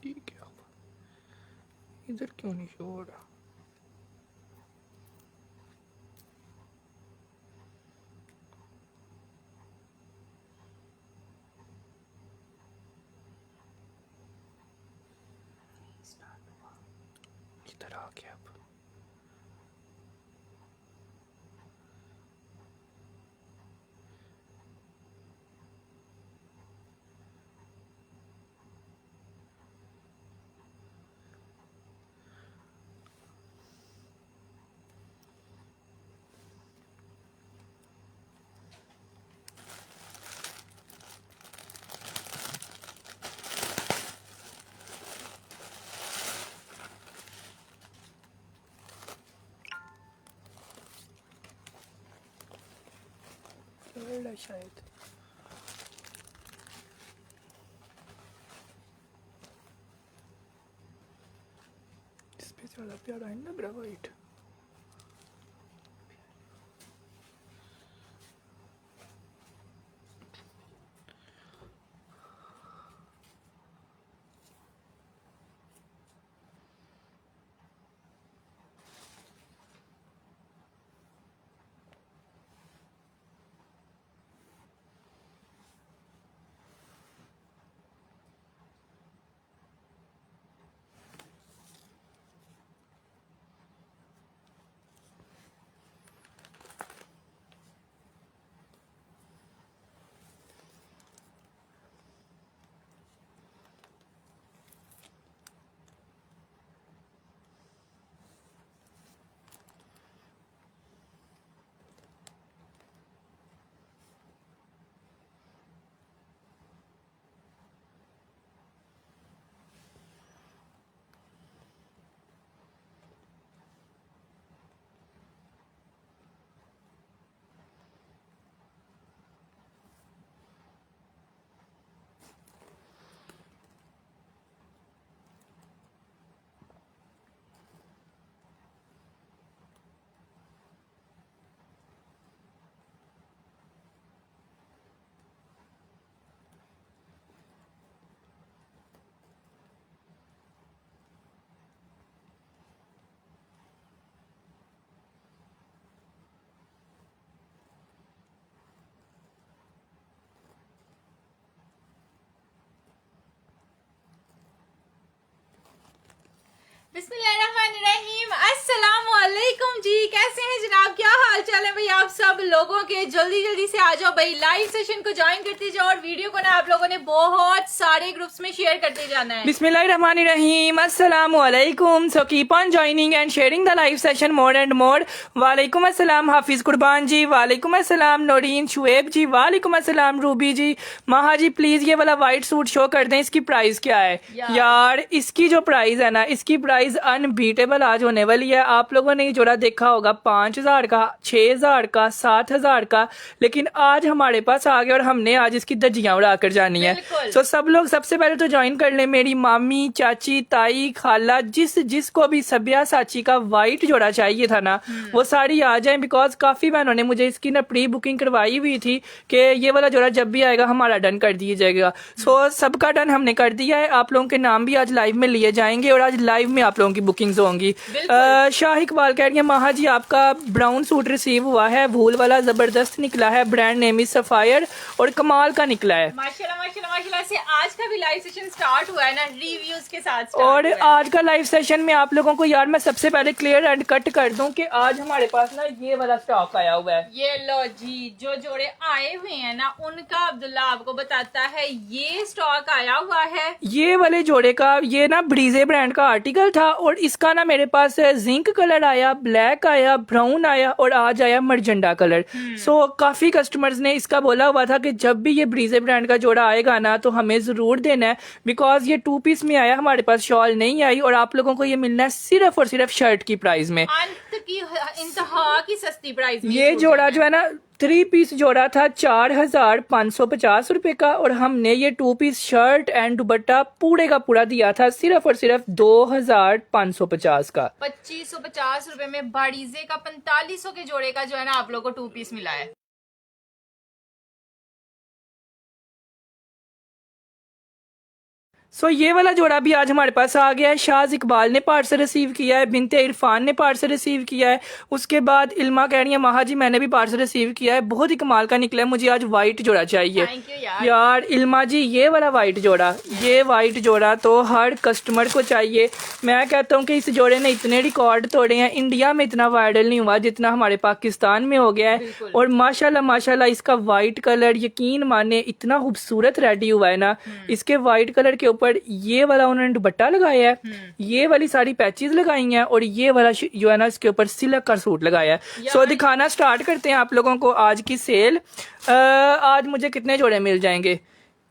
ठीक है, इधर क्यों नहीं शो हो रहा? इधर आ गया अब। थर्ड है शायद। इस पे ज़्यादा प्यारा है लग रहा वाइट। बिस्मिल्लाहिर्रहमानिर्रहीम, अस्सलाम वालेकुम जी। कैसे हैं जनाब, क्या हाल चाल है भाई आप सब लोगों के? जल्दी जल्दी से आ जाओ भाई, लाइव सेशन को ज्वाइन करते जाओ और वीडियो को ना आप लोगों ने बहुत सारे ग्रुप्स में शेयर करते जाना है। बिस्मिल्लाहिर्रहमानिर्रहीम, अस्सलाम वालेकुम। So keep on joining and sharing the live session more and more. वालेकुम अस्सलाम हाफिज कुर्बान जी, वालेकुम अस्सलाम नौरीन शुएब जी, वालेकुम अस्सलाम रूबी जी। माहा जी प्लीज ये वाला वाइट सूट शो कर दें, इसकी प्राइस क्या है? यार इसकी जो प्राइस है ना, इसकी प्राइस अनबीटेबल आज होने वाली है। आप लोगों ने ये जोड़ा देखा होगा 5,000 का, 6,000 का, 7,000 का, लेकिन आज हमारे पास आ गया और हमने आज इसकी धज्जियां उड़ाकर जानी है। तो सब लोग सबसे पहले तो ज्वाइन कर ले, मेरी मामी, चाची, ताई, खाला, जिसको भी सबिया साची का वाइट जोड़ा चाहिए था ना, वो सारी आ जाए। बिकॉज काफी बहनों ने मुझे इसकी ना प्री बुकिंग करवाई हुई थी कि ये वाला जोड़ा जब भी आएगा हमारा डन कर दिया जाएगा। सो सबका डन हमने कर दिया है। आप लोगों के नाम भी आज लाइव में लिए जाएंगे और आज लाइव में आप लोगों की बुकिंग्स होंगी। शाह इकबाल कह रही है माहा जी आपका ब्राउन सूट रिसीव हुआ है, वूल वाला जबरदस्त निकला है, ब्रांड नेम इज सफायर और कमाल का निकला है। माशाल्लाह माशाल्लाह माशाल्लाह से आज का भी लाइव सेशन स्टार्ट हुआ है ना रिव्यूज के साथ। और आज का लाइव सेशन में आप लोगों को यार मैं सबसे पहले क्लियर एंड कट कर दूं कि आज हमारे पास ना ये वाला स्टॉक आया हुआ है। ये लो जी, जो जोड़े आए हुए हैं ना उनका अब्दुल्ला आपको बताता है, ये स्टॉक आया हुआ है। ये वाले जोड़े का ये ना ब्रीजे ब्रांड का आर्टिकल था और इसका ना मेरे पास जिंक कलर आया, ब्लैक आया, ब्राउन आया और आज आया मर्जेंडा कलर। सो काफी कस्टमर्स ने इसका बोला हुआ था कि जब भी ये ब्रीजे ब्रांड का जोड़ा आएगा ना तो हमें जरूर देना है, बिकॉज ये 2 पीस में आया, हमारे पास शॉल नहीं आई और आप लोगों को ये मिलना है सिर्फ और सिर्फ शर्ट की प्राइस में, अंत की इंतहा की सस्ती प्राइस में। ये जोड़ा जो है ना 3 पीस जोड़ा था 4,550 रुपए का और हमने ये 2 पीस शर्ट एंड दुपट्टा पूरे का पूरा दिया था सिर्फ और सिर्फ 2,550 का। 2,550 रुपए में बाड़ीजे का 4500 के जोड़े का जो है ना आप लोगों को 2 पीस मिला है। सो ये वाला जोड़ा भी आज हमारे पास आ गया है। शाज इकबाल ने पार्सल रिसीव किया है, बिनते इरफान ने पार्सल रिसीव किया है। उसके बाद इल्मा कह रही है माहा जी मैंने भी पार्सल रिसीव किया है, बहुत ही कमाल का निकला है, मुझे आज वाइट जोड़ा चाहिए। थैंक यू यार। यार इल्मा जी ये वाला वाइट जोड़ा, ये वाइट जोड़ा तो हर कस्टमर को चाहिए। मैं कहता हूँ कि इस जोड़े ने इतने रिकॉर्ड तोड़े हैं, इंडिया में इतना वायरल नहीं हुआ जितना हमारे पाकिस्तान में हो गया है। और माशाल्लाह माशाल्लाह इसका वाइट कलर यकीन माने इतना खूबसूरत रेडी हुआ है ना। इसके वाइट कलर के ऊपर ये वाला उन्होंने दुपट्टा लगाया है, ये वाली सारी पैचेस लगाई हैं और ये वाला जो है ना इसके ऊपर सिल्क का सूट लगाया है। सो दिखाना स्टार्ट करते हैं आप लोगों को आज की सेल। आज मुझे कितने जोड़े मिल जाएंगे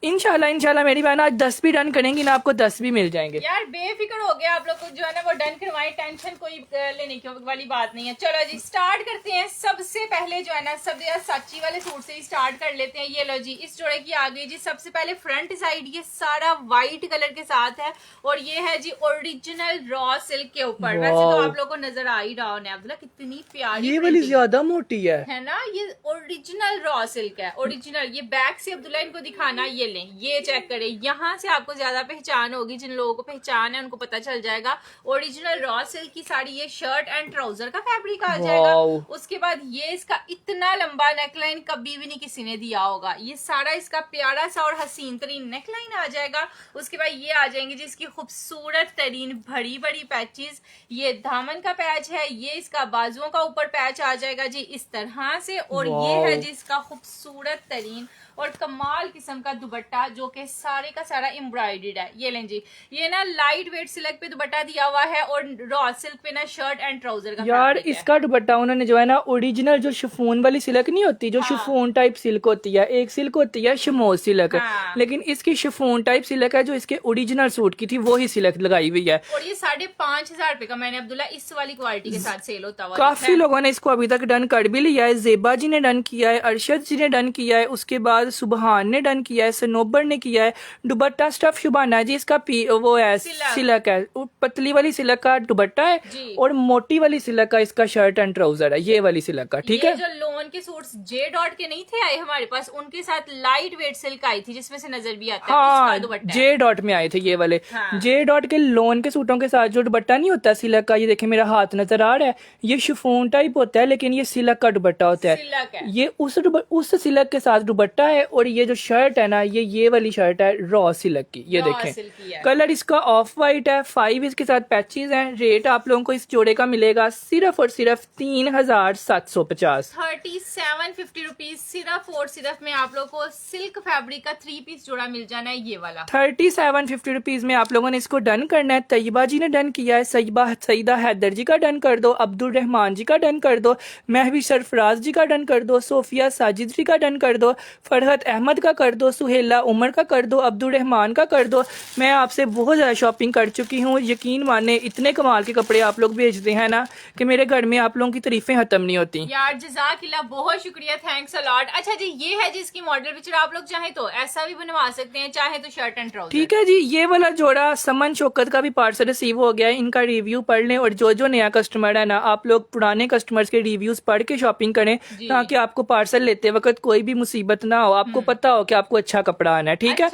इंशाल्लाह मेरी बहन आज 10 भी डन करेंगी ना, आपको 10 भी मिल जाएंगे। यार बेफिक्र हो गया आप लोग को जो है ना वो डन करवाएं, टेंशन कोई लेने की वाली बात नहीं है। चलो जी स्टार्ट करते हैं। सबसे पहले जो है ना साची वाले सूट से ही स्टार्ट कर लेते हैं। ये लो जी इस जोड़े की आ गई जी। सबसे पहले फ्रंट साइड ये सारा व्हाइट कलर के साथ है और ये है जी ओरिजिनल रॉ सिल्क के ऊपर। वैसे तो आप लोग को नजर आ ही रहा होने अब्दुल्ला कितनी प्यारी, ये वाली ज्यादा मोटी है ना। ये ओरिजिनल रॉ सिल्क है, ओरिजिनल। ये बैक से अब्दुल्ला इनको दिखाना, ये लें, ये चेक करें, यहाँ से आपको ज्यादा पहचान होगी। जिन लोगों को पहचान है उनको पता चल जाएगा। ओरिजिनल रॉ सिल्क की साड़ी, ये शर्ट एंड ट्राउजर का फैब्रिक आ जाएगा। उसके बाद ये इसका इतना लंबा नेकलाइन कभी भी नहीं किसी ने दिया होगा। ये सारा इसका प्यारा सा और हसीन तरीन नेकलाइन आ जाएगा। उसके बाद ये आ जाएंगे जिसकी खूबसूरत तरीन बड़ी बड़ी पैचेस। ये दामन का पैच है, ये इसका बाजुओं का ऊपर पैच आ जाएगा जी इस तरह से। और ये है जिसका खूबसूरत तरीन और कमाल किस्म का दुपट्टा जो कि सारे का सारा एम्ब्रॉयडर्ड है। ये लें जी, ये ना लाइट वेट सिल्क पे दुपट्टा दिया हुआ है और रॉ सिल्क पे ना शर्ट एंड ट्राउजर का। यार इसका दुपट्टा उन्होंने जो है ना ओरिजिनल जो शिफॉन वाली सिल्क नहीं होती, जो शिफॉन टाइप सिल्क होती है, एक सिल्क होती है शमोज सिल्क, लेकिन इसकी शिफॉन टाइप सिल्क है जो इसके ओरिजिनल सूट की थी वो ही सिल्क लगाई हुई है। और ये 5,500 रुपए का मैंने अब्दुल्ला इस वाली क्वालिटी के साथ सेल होता हुआ। काफी लोगों ने इसको अभी तक डन कर भी लिया है। जेबा जी ने डन किया है, अरशद जी ने डन किया है, उसके बाद सुबहान ने डन किया है, सनोबर ने किया है। दुपट्टा स्टफ शुबाना जी इसका वो है सिल्क है, पतली वाली सिल्क का दुपट्टा है और मोटी वाली सिल्क का इसका शर्ट एंड ट्राउजर है, ये वाली सिल्क का। ठीक है, जो लोन के सूट्स जे डॉट के नहीं थे आए हमारे पास, उनके साथ लाइट वेट सिल्क आई थी जिसमें से नजर भी आता है उसका दुपट्टा। जे डॉट में आए थे ये वाले। जे डॉट के लोन के सूटों के साथ जो दुपट्टा नहीं होता सिल्क का, ये देखे मेरा हाथ नजर आ रहा है, ये शिफॉन टाइप होता है लेकिन ये सिल्क का दुपट्टा होता है। ये उस सिल्क के साथ दुपट्टा है और ये जो शर्ट है ना ये वाली शर्ट है रॉ सिल्क की। ये देखें कलर इसका ऑफ वाइट है, 5 इसके साथ पैचेस हैं। रेट आप लोगों को इस जोड़े का मिलेगा सिर्फ और सिर्फ 3,750 3750 रुपीज सिर्फ और सिर्फ में आप लोग को सिल्क फैब्रिक का 3 पीस जोड़ा मिल जाना है। ये वाला 3750 रुपीज में आप लोगों ने इसको डन करना है। तैयबा जी ने डन किया है, सईदा हैदर जी का डन कर दो, अब्दुल रहमान जी का डन कर दो, महवी सरफराज जी का डन कर दो, सोफिया साजिद जी का डन कर दो, फरहत अहमद का कर दो, सुहेला उमर का कर दो, अब्दुल रहमान का कर दो। मैं आपसे बहुत ज़्यादा शॉपिंग कर चुकी हूँ, यकीन माने इतने कमाल के कपड़े आप लोग भेजते हैं ना कि मेरे घर में आप लोगों की तारीफें खत्म नहीं होती। यार जज़ाकिल्लाह, बहुत शुक्रिया, थैंक्स अ लॉट। अच्छा जी ये है जिसकी मॉडल पिक्चर, आप लोग चाहे तो ऐसा भी बनवा सकते हैं, चाहे तो शर्ट एंड ट्राउजर। ठीक है जी, ये वाला जोड़ा समन शौकत का भी पार्सल रिसीव हो गया है, इनका रिव्यू पढ़ लें और जो नया कस्टमर है ना आप लोग पुराने कस्टमर्स के रिव्यूज पढ़ के शॉपिंग करें ताकि आपको पार्सल लेते वक्त कोई भी मुसीबत ना हो, आपको पता हो कि आपको अच्छा कपड़ा आना है। ठीक है,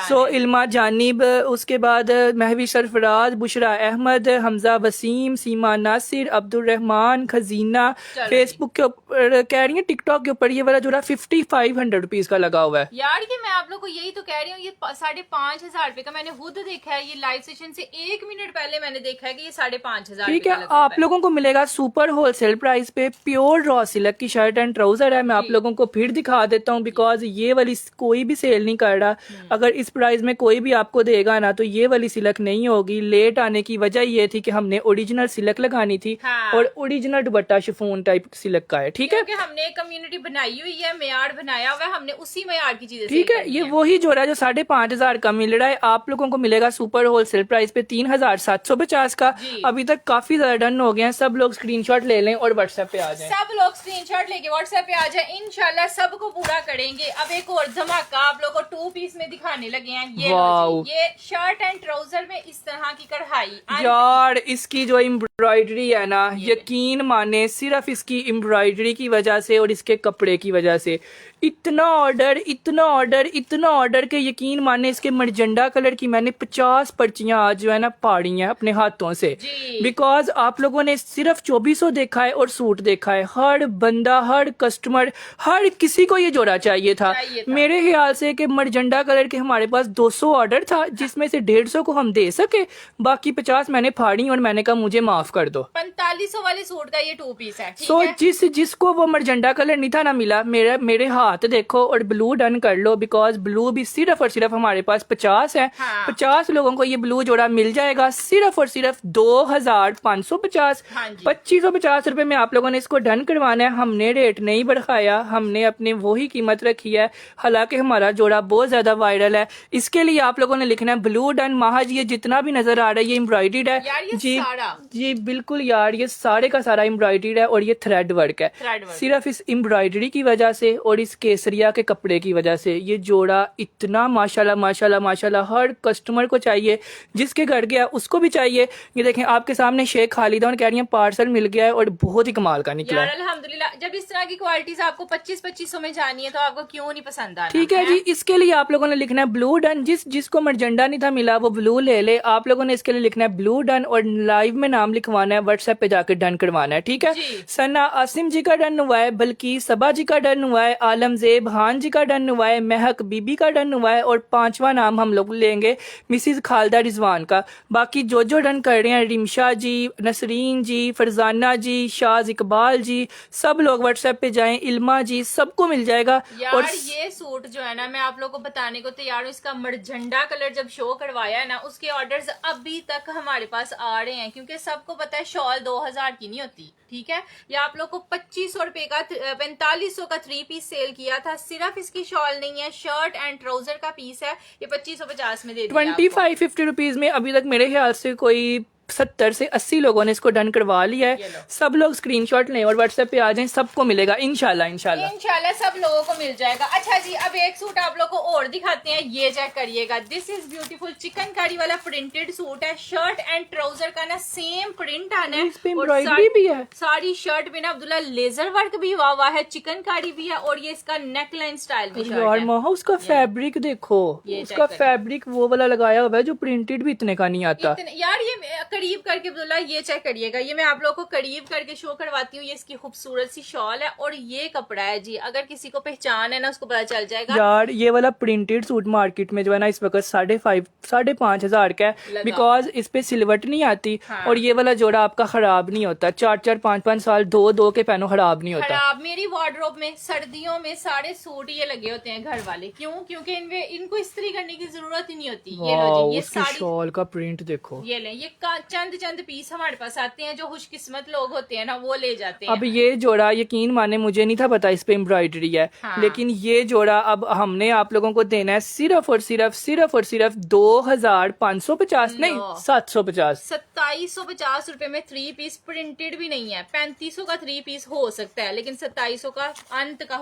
सो इल्मा जानिब, उसके बाद महवी सरफराज, बुशरा अहमद, हमजा वसीम, सीमा नासिर, अब्दुल रहमान, खजीना फेसबुक के ऊपर कह रही है, टिकटॉक के ऊपर ये वाला जोड़ा 5500 रुपीज का लगा हुआ है। यार ये मैं आप लोग को यही तो कह रही हूँ, ये 5,500 रुपए का मैंने खुद देखा है। ये लाइव सेशन से 1 मिनट पहले मैंने देखा है कि ये 5,500। ठीक है, आप लोगों को मिलेगा सुपर होलसेल प्राइस पे प्योर रॉ सिल्क की शर्ट एंड ट्राउजर है। मैं आप लोगों को फिर दिखा देता हूँ बिकॉज ये वाली कोई भी सेल नहीं कर रहा। अगर इस प्राइस में कोई भी आपको देगा ना तो ये वाली सिल्क नहीं होगी। लेट आने की वजह ये थी कि हमने ओरिजिनल सिल्क लगानी थी और ओरिजिनल दुपट्टा शिफॉन टाइप सिल्क का है। ठीक है, हमने कम्युनिटी बनाई हुई है, मेयार बनाया हुआ है, हमने उसी मेयार की चीजें। ठीक है, ये वही जोड़ा जो 5,500 का मिल रहा है आप लोगों को मिलेगा सुपर होलसेल प्राइस पे 3,750 का। अभी तक काफी ज्यादा डन हो गए हैं, सब लोग स्क्रीनशॉट ले लें और व्हाट्सएप पे आ जाएं। सब लोग स्क्रीनशॉट लेके व्हाट्सएप पे आ जाए, इंशाल्लाह सबको पूरा करेंगे। अब एक और धमाका आप लोग को 2 पीस में दिखाने लगे हैं। ये लो वाओ। जी, ये शर्ट एंड ट्राउजर में इस तरह की कढ़ाई। यार इसकी जो एम्ब्रॉयडरी है ना, यकीन माने सिर्फ इसकी एम्ब्रॉयडरी की वजह से और इसके कपड़े की वजह से इतना ऑर्डर इतना ऑर्डर इतना ऑर्डर के यकीन माने इसके मरजंडा कलर की मैंने 50 पर्चियां आज जो है ना फाड़ी हैं अपने हाथों से। जी। बिकॉज आप लोगों ने सिर्फ 2400 देखा है और सूट देखा है। हर बंदा, हर कस्टमर, हर किसी को ये जोड़ा चाहिए था। मेरे ख्याल से कि मरजंडा कलर के हमारे पास 200 ऑर्डर था, जिसमें से 150 को हम दे सके, बाकी 50 मैंने फाड़ी और मैंने कहा मुझे माफ कर दो। 4500 वाले सूट का ये 2 पीस है। ठीक सो है? जिसको वो मरजंडा कलर नहीं था ना मिला, मेरे हाथ देखो और ब्लू डन कर लो, बिकॉज ब्लू भी सिर्फ और सिर्फ हमारे पास 50 है। हाँ। 50 लोगों को ये ब्लू जोड़ा मिल जाएगा सिर्फ और सिर्फ 2550। हाँ जी। 2550 रुपए में आप लोगों ने इसको डन करवाना है। हमने रेट नहीं बढ़ाया, हमने अपने वही कीमत रखी है। हालांकि हमारा जोड़ा बहुत ज्यादा वायरल है। इसके लिए आप लोगों ने लिखना है ब्लू डन। महाज ये जितना भी नजर आ रहा है ये एम्ब्रॉयडर्ड है। यार ये जी सारा। जी बिल्कुल यार, ये सारे का सारा एम्ब्रॉयडर्ड है और ये थ्रेड वर्क है। Thread work. सिर्फ इस एम्ब्रॉयडरी की वजह से और इस केसरिया के कपड़े की वजह से ये जोड़ा इतना माशाल्लाह माशाल्लाह माशाल्लाह हर कस्टमर को चाहिए, जिसके घर गया उसको भी चाहिए। ये देखें आपके सामने शेख खालिदा कह रही है पार्सल मिल गया है और बहुत ही कमाल का निकला यार है। अल्हम्दुलिल्लाह, जब इस तरह की क्वालिटीज आपको 2500 में जानी है तो आपको क्यों नहीं पसंद आना। ठीक है जी, इसके लिए आप लोगों ने लिखना है ब्लू डन। जिसको मरजंडा नहीं था मिला वो ब्लू ले ले। आप लोगों ने इसके लिए लिखना है ब्लू डन और लाइव में नाम लिखवाना है, व्हाट्सएप पे जाकर डन करवाना है। ठीक है? जी। सना आसिम जी का डन हुआ है, बल्कि सबा जी का डन हुआ है, आलमजेब हान जी का डन हुआ है, महक बीबी का डन हुआ है और 5वां नाम हम लोग लेंगे मिसिज खालदा रिजवान का। बाकी जो डन कर रहे हैं, रिमशा जी, नसरीन जी, फरजाना जी, शाज इकबाल जी, सब लोग व्हाट्सएप पे जाएं। इल्मा जी, सबको मिल जाएगा। यार और ये सूट जो है ना, मैं आप लोगों को बताने को तैयार हूँ। इसका मरझंडा कलर जब शो करवाया है ना, उसके ऑर्डर्स अभी तक हमारे पास आ रहे हैं, क्योंकि सबको पता है शॉल 2000 की नहीं होती। ठीक है? ये आप लोग को 2500 रुपए का 4500 का 3 पीस सेल किया था। सिर्फ इसकी शॉल नहीं है, शर्ट एंड ट्राउजर का पीस है। ये 2550 में दे दिया आपको। 2550 रुपीज में अभी तक मेरे ख्याल से कोई 70 से 80 लोगों ने इसको डन करवा लिया है। सब लोग स्क्रीनशॉट लें और व्हाट्सएप पे आ जाएं, सबको मिलेगा इंशाल्लाह इंशाल्लाह इंशाल्लाह सब लोगों को मिल जाएगा। अच्छा जी, अब एक सूट आप लोग को और दिखाते हैं, ये चेक करिएगा। दिस इज ब्यूटीफुल चिकनकारी वाला प्रिंटेड सूट है। शर्ट एंड ट्राउजर का ना सेम प्रिंट आना है। इस पे और एम्ब्रॉयडरी भी है। सारी शर्ट में ना अब्दुल्ला लेजर वर्क भी हुआ हुआ है, चिकनकारी भी है और ये इसका नेक लाइन स्टाइल भी शर्ट यार है। महा उसका फैब्रिक देखो, ये उसका check करें। फैब्रिक वो वाला लगाया हुआ है जो प्रिंटेड भी इतने का नहीं आता। यार ये करीब करके अब्दुल्ला ये चेक करिएगा। ये मैं आप लोगों को करीब करके शो करवाती हूँ। ये इसकी खूबसूरत सी शॉल है और ये कपड़ा है जी। अगर किसी को पहचान है ना, उसको पता चल जाएगा। यार ये वाला प्रिंटेड सूट मार्केट में जो है ना इस वक्त 5,500 का है, बिकॉज इस पे सिलवट नहीं आती। हाँ। और ये वाला जोड़ा आपका खराब नहीं होता, 4-4 5-5 साल दो के पहनों खराब नहीं होता। खराब मेरी वार्डरोब में सर्दियों में सारे सूट ये लगे होते हैं घर वाले। क्यों? क्योंकि इनमें इनको इस्त्री करने की जरूरत ही नहीं होती। ये लो वाओ, जी, ये उसकी सारी शॉल का प्रिंट देखो। ये लें। ये चंद पीस हमारे पास आते हैं, जो खुशकिस्मत लोग होते हैं ना वो ले जाते हैं। अब ये जोड़ा यकीन माने मुझे नहीं था पता इस पे एम्ब्रॉयडरी है। हाँ। लेकिन ये जोड़ा अब हमने आप लोगों को देना है सिर्फ और सिर्फ 2550 नहीं 750। 2750 रुपए में 3 पीस प्रिंटेड भी नहीं है। 3500 का 3 पीस हो सकता है, लेकिन 2700 का अंत का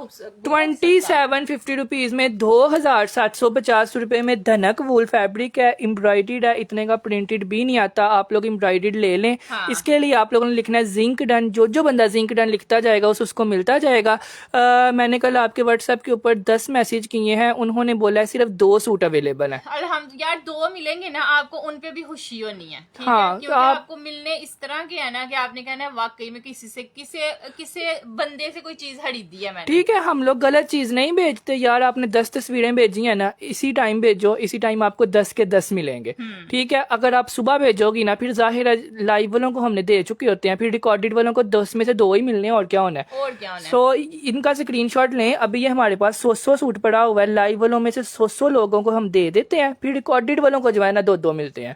2750 रुपीज में 2750 रुपए में धनक वूल फैब्रिक है, एम्ब्रॉयडर्ड है, इतने का प्रिंटेड भी नहीं आता। आप लोग एम्ब्रॉयडर्ड ले लें। हाँ। इसके लिए आप लोगों ने लिखना है जिंक डन। जो बंदा जिंक डन लिखता जाएगा उसको मिलता जाएगा। मैंने कल आपके व्हाट्सएप के ऊपर 10 मैसेज किए हैं, उन्होंने बोला है सिर्फ 2 सूट अवेलेबल है। यार 2 मिलेंगे ना आपको, उन पे भी खुशी होनी है। ठीक हाँ, है? क्योंकि आपको मिलने इस तरह के है ना कि आपने कहना है वाकई में किसी बंदे से कोई चीज खरीदी है मैंने। ठीक है, हम लोग गलत चीज नहीं भेजते यार। आपने 10 तस्वीरें भेजी है ना, इसी टाइम भेजो, इसी टाइम आपको 10 के 10 मिलेंगे। ठीक है? अगर आप सुबह भेजोगी ना, फिर जाहिर है लाइव वालों को हमने दे चुके होते हैं, फिर रिकॉर्डेड वालों को 10 में से 2 ही मिलने हैं, और क्या होना है। और क्या होना है। सो इनका स्क्रीनशॉट लें। अभी ये हमारे पास 100 सूट पड़ा हुआ है, लाइव वालों में से 100 लोगों को हम दे देते हैं, फिर रिकॉर्डेड वालों को जो है ना 2-2 मिलते हैं।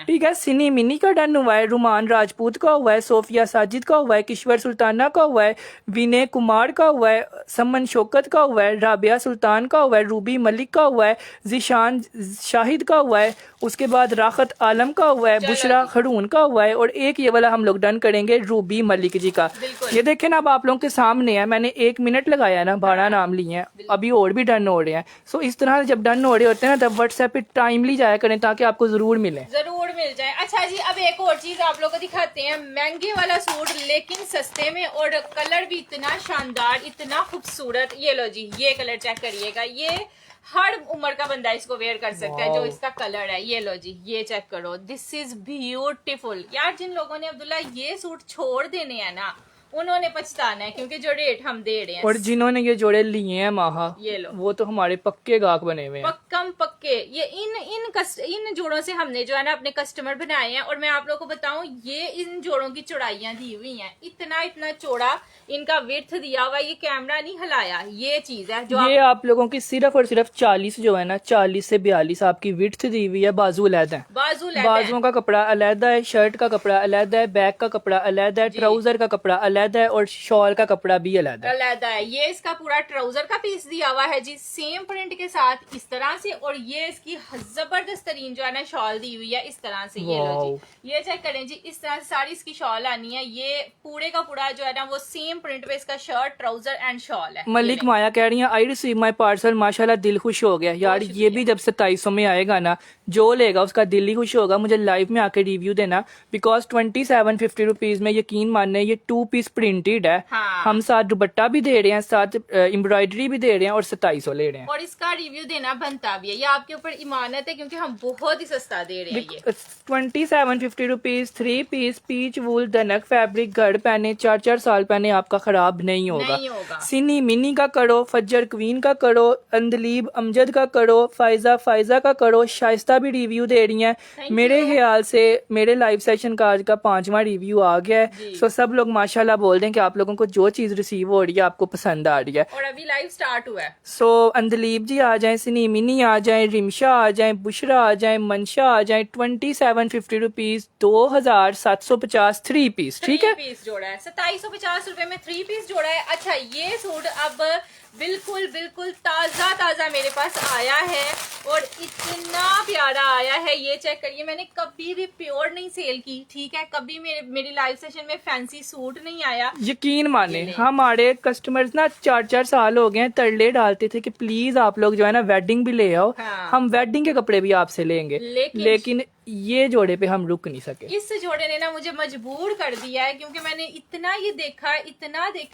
ठीक है? सिनी मिनी का डन हुआ है, रुमान राजपूत का हुआ है, सोफिया साजिद का हुआ है, किश्वर सुल्ताना का हुआ है, विनय कुमार का हुआ है, समन शौकत का हुआ है, राबिया सुल्तान का हुआ है, रूबी मलिक का हुआ है, जिशान शाहिद का हुआ है, उसके बाद राहत आलम का हुआ है, बुशरा वाला खड़ून का हुआ है और एक ये वाला हम लोग डन करेंगे रूबी मलिक जी का। बिल्कुल। ये देखें ना, अब आप लोगों के सामने है, मैंने 1 मिनट लगाया ना, 12 नाम लिए हैं, अभी और भी डन हो रहे हैं। सो इस तरह से जब डन हो रहे होते हैं ना, तब व्हाट्सएप पे टाइमली जाया करें ताकि आपको जरूर मिले। जरूर मिल जाए। अच्छा जी, अब एक और चीज आप लोगों को दिखाते हैं, महंगे वाला सूट लेकिन सस्ते में, और कलर भी इतना शानदार, इतना खूबसूरत। ये लो जी, ये कलर चेक करिएगा, ये हर उम्र का बंदा इसको वेयर कर सकता है जो इसका कलर है। ये लो जी, ये चेक करो, दिस इज ब्यूटीफुल। यार जिन लोगों ने अब्दुल्ला ये सूट छोड़ देने हैं ना, उन्होंने पछताना है, क्योंकि जो रेट हम दे रहे हैं, और जिन्होंने ये जोड़े लिए हैं माहा, ये लो, वो तो हमारे पक्के गाहक बने हुए हैं। पक्कम पक्के। ये इन जोड़ों से हमने जो है ना अपने कस्टमर बनाए हैं। और मैं आप लोगों को बताऊं, ये इन जोड़ों की चौड़ाइयां दी हुई हैं, इतना चौड़ा इनका विड्थ दिया हुआ, ये कैमरा नहीं हिलाया, ये चीज है जो ये आप लोगों की सिर्फ और सिर्फ 40 जो है ना, 40 से 42 आपकी विड्थ दी हुई है। बाजू अलग है, बाजुओं का कपड़ा अलग है, शर्ट का कपड़ा अलग है, बैक का कपड़ा अलग है, ट्राउजर का कपड़ा अलग है, और शॉल का कपड़ा भी अलग है। ये इसका पूरा ट्राउजर का पीस दिया हुआ है जी, सेम प्रिंट के साथ इस तरह से। और ये इसकी जबरदस्त तरीन जो है ना शॉल दी हुई है इस तरह से। ये लो जी, ये चेक करें जी, इस तरह से सारी इसकी शॉल आनी है। ये पूरे का पूरा जो है ना वो सेम प्रिंट पे इसका शर्ट, ट्राउजर एंड शॉल है। मलिक माया कह रही है, आई रिसीव माई पार्सल, माशाल्लाह दिल खुश हो गया यार। ये भी जब 2700 में आएगा ना, जो लेगा उसका दिल ही खुश होगा। मुझे लाइव में आके रिव्यू देना, बिकॉज 2750 रुपीज में यकीन मानने ये 2 पीस प्रिंटेड है। हम साथ दुपट्टा भी दे रहे हैं, साथ एम्ब्रॉयडरी भी दे रहे हैं, और 2700 ले रहे हैं। और इसका रिव्यू देना बनता भी है, ये आपके ऊपर इमानत है, क्योंकि हम बहुत ही सस्ता दे रहे हैं। ये 2750 रुपीज 3 पीस पीच वूल दनक फैब्रिक, घर पहने 4-4 साल पहने आपका खराब नहीं होगा। सिनी मिनी का करो, फज्जर क्वीन का करो, अंदलीब अमजद का करो, फायजा का करो। शाइस्ता भी रिव्यू दे रही हैं। मेरे ख्याल से मेरे लाइव सेशन का आज का 5वां रिव्यू आ गया है। सो सब लोग माशाल्लाह बोल दें कि आप लोगों को जो चीज रिसीव हो रही है आपको पसंद आ रही है। और अभी लाइव स्टार्ट हुआ है। सो अंदलीब जी आ जाएं, सिनी मिनी आ जाएं, रिमशा आ जाएं, बुशरा आ जाएं, मनशा आ जाएं। 2750 रुपीज 2750 3 पीस, ठीक है, 3 पीस जोड़ा है। 2750 रुपए में 3 पीस जोड़ा है। अच्छा, ये सूट अब बिल्कुल ताजा मेरे पास आया है, और इतना प्यारा आया है। ये चेक करिए, मैंने कभी भी प्योर नहीं सेल की, ठीक है, कभी मेरी लाइव सेशन में फैंसी सूट नहीं आया। यकीन माने हमारे कस्टमर्स ना 4-4 साल हो गए हैं तरले डालते थे कि प्लीज आप लोग जो है ना वेडिंग भी ले आओ। हम वेडिंग के कपड़े भी आपसे लेंगे, लेकिन ये जोड़े पे हम रुक नहीं सके। इस जोड़े ने ना मुझे मजबूर कर दिया है, क्योंकि मैंने इतना देखा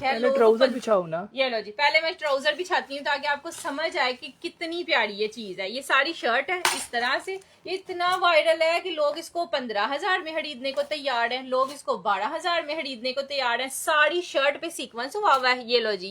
है। ट्राउजर बिछाओ ना। ये लो जी, पहले मैं ट्राउजर बिछाती हूँ ताकि आपको समझ आए कि कितनी प्यारी ये चीज है। ये सारी शर्ट है इस तरह से, इतना वायरल है कि लोग इसको 15,000 में खरीदने को तैयार हैं, लोग इसको 12,000 में खरीदने को तैयार हैं। सारी शर्ट पे सीक्वेंस हुआ हुआ है। ये लो जी,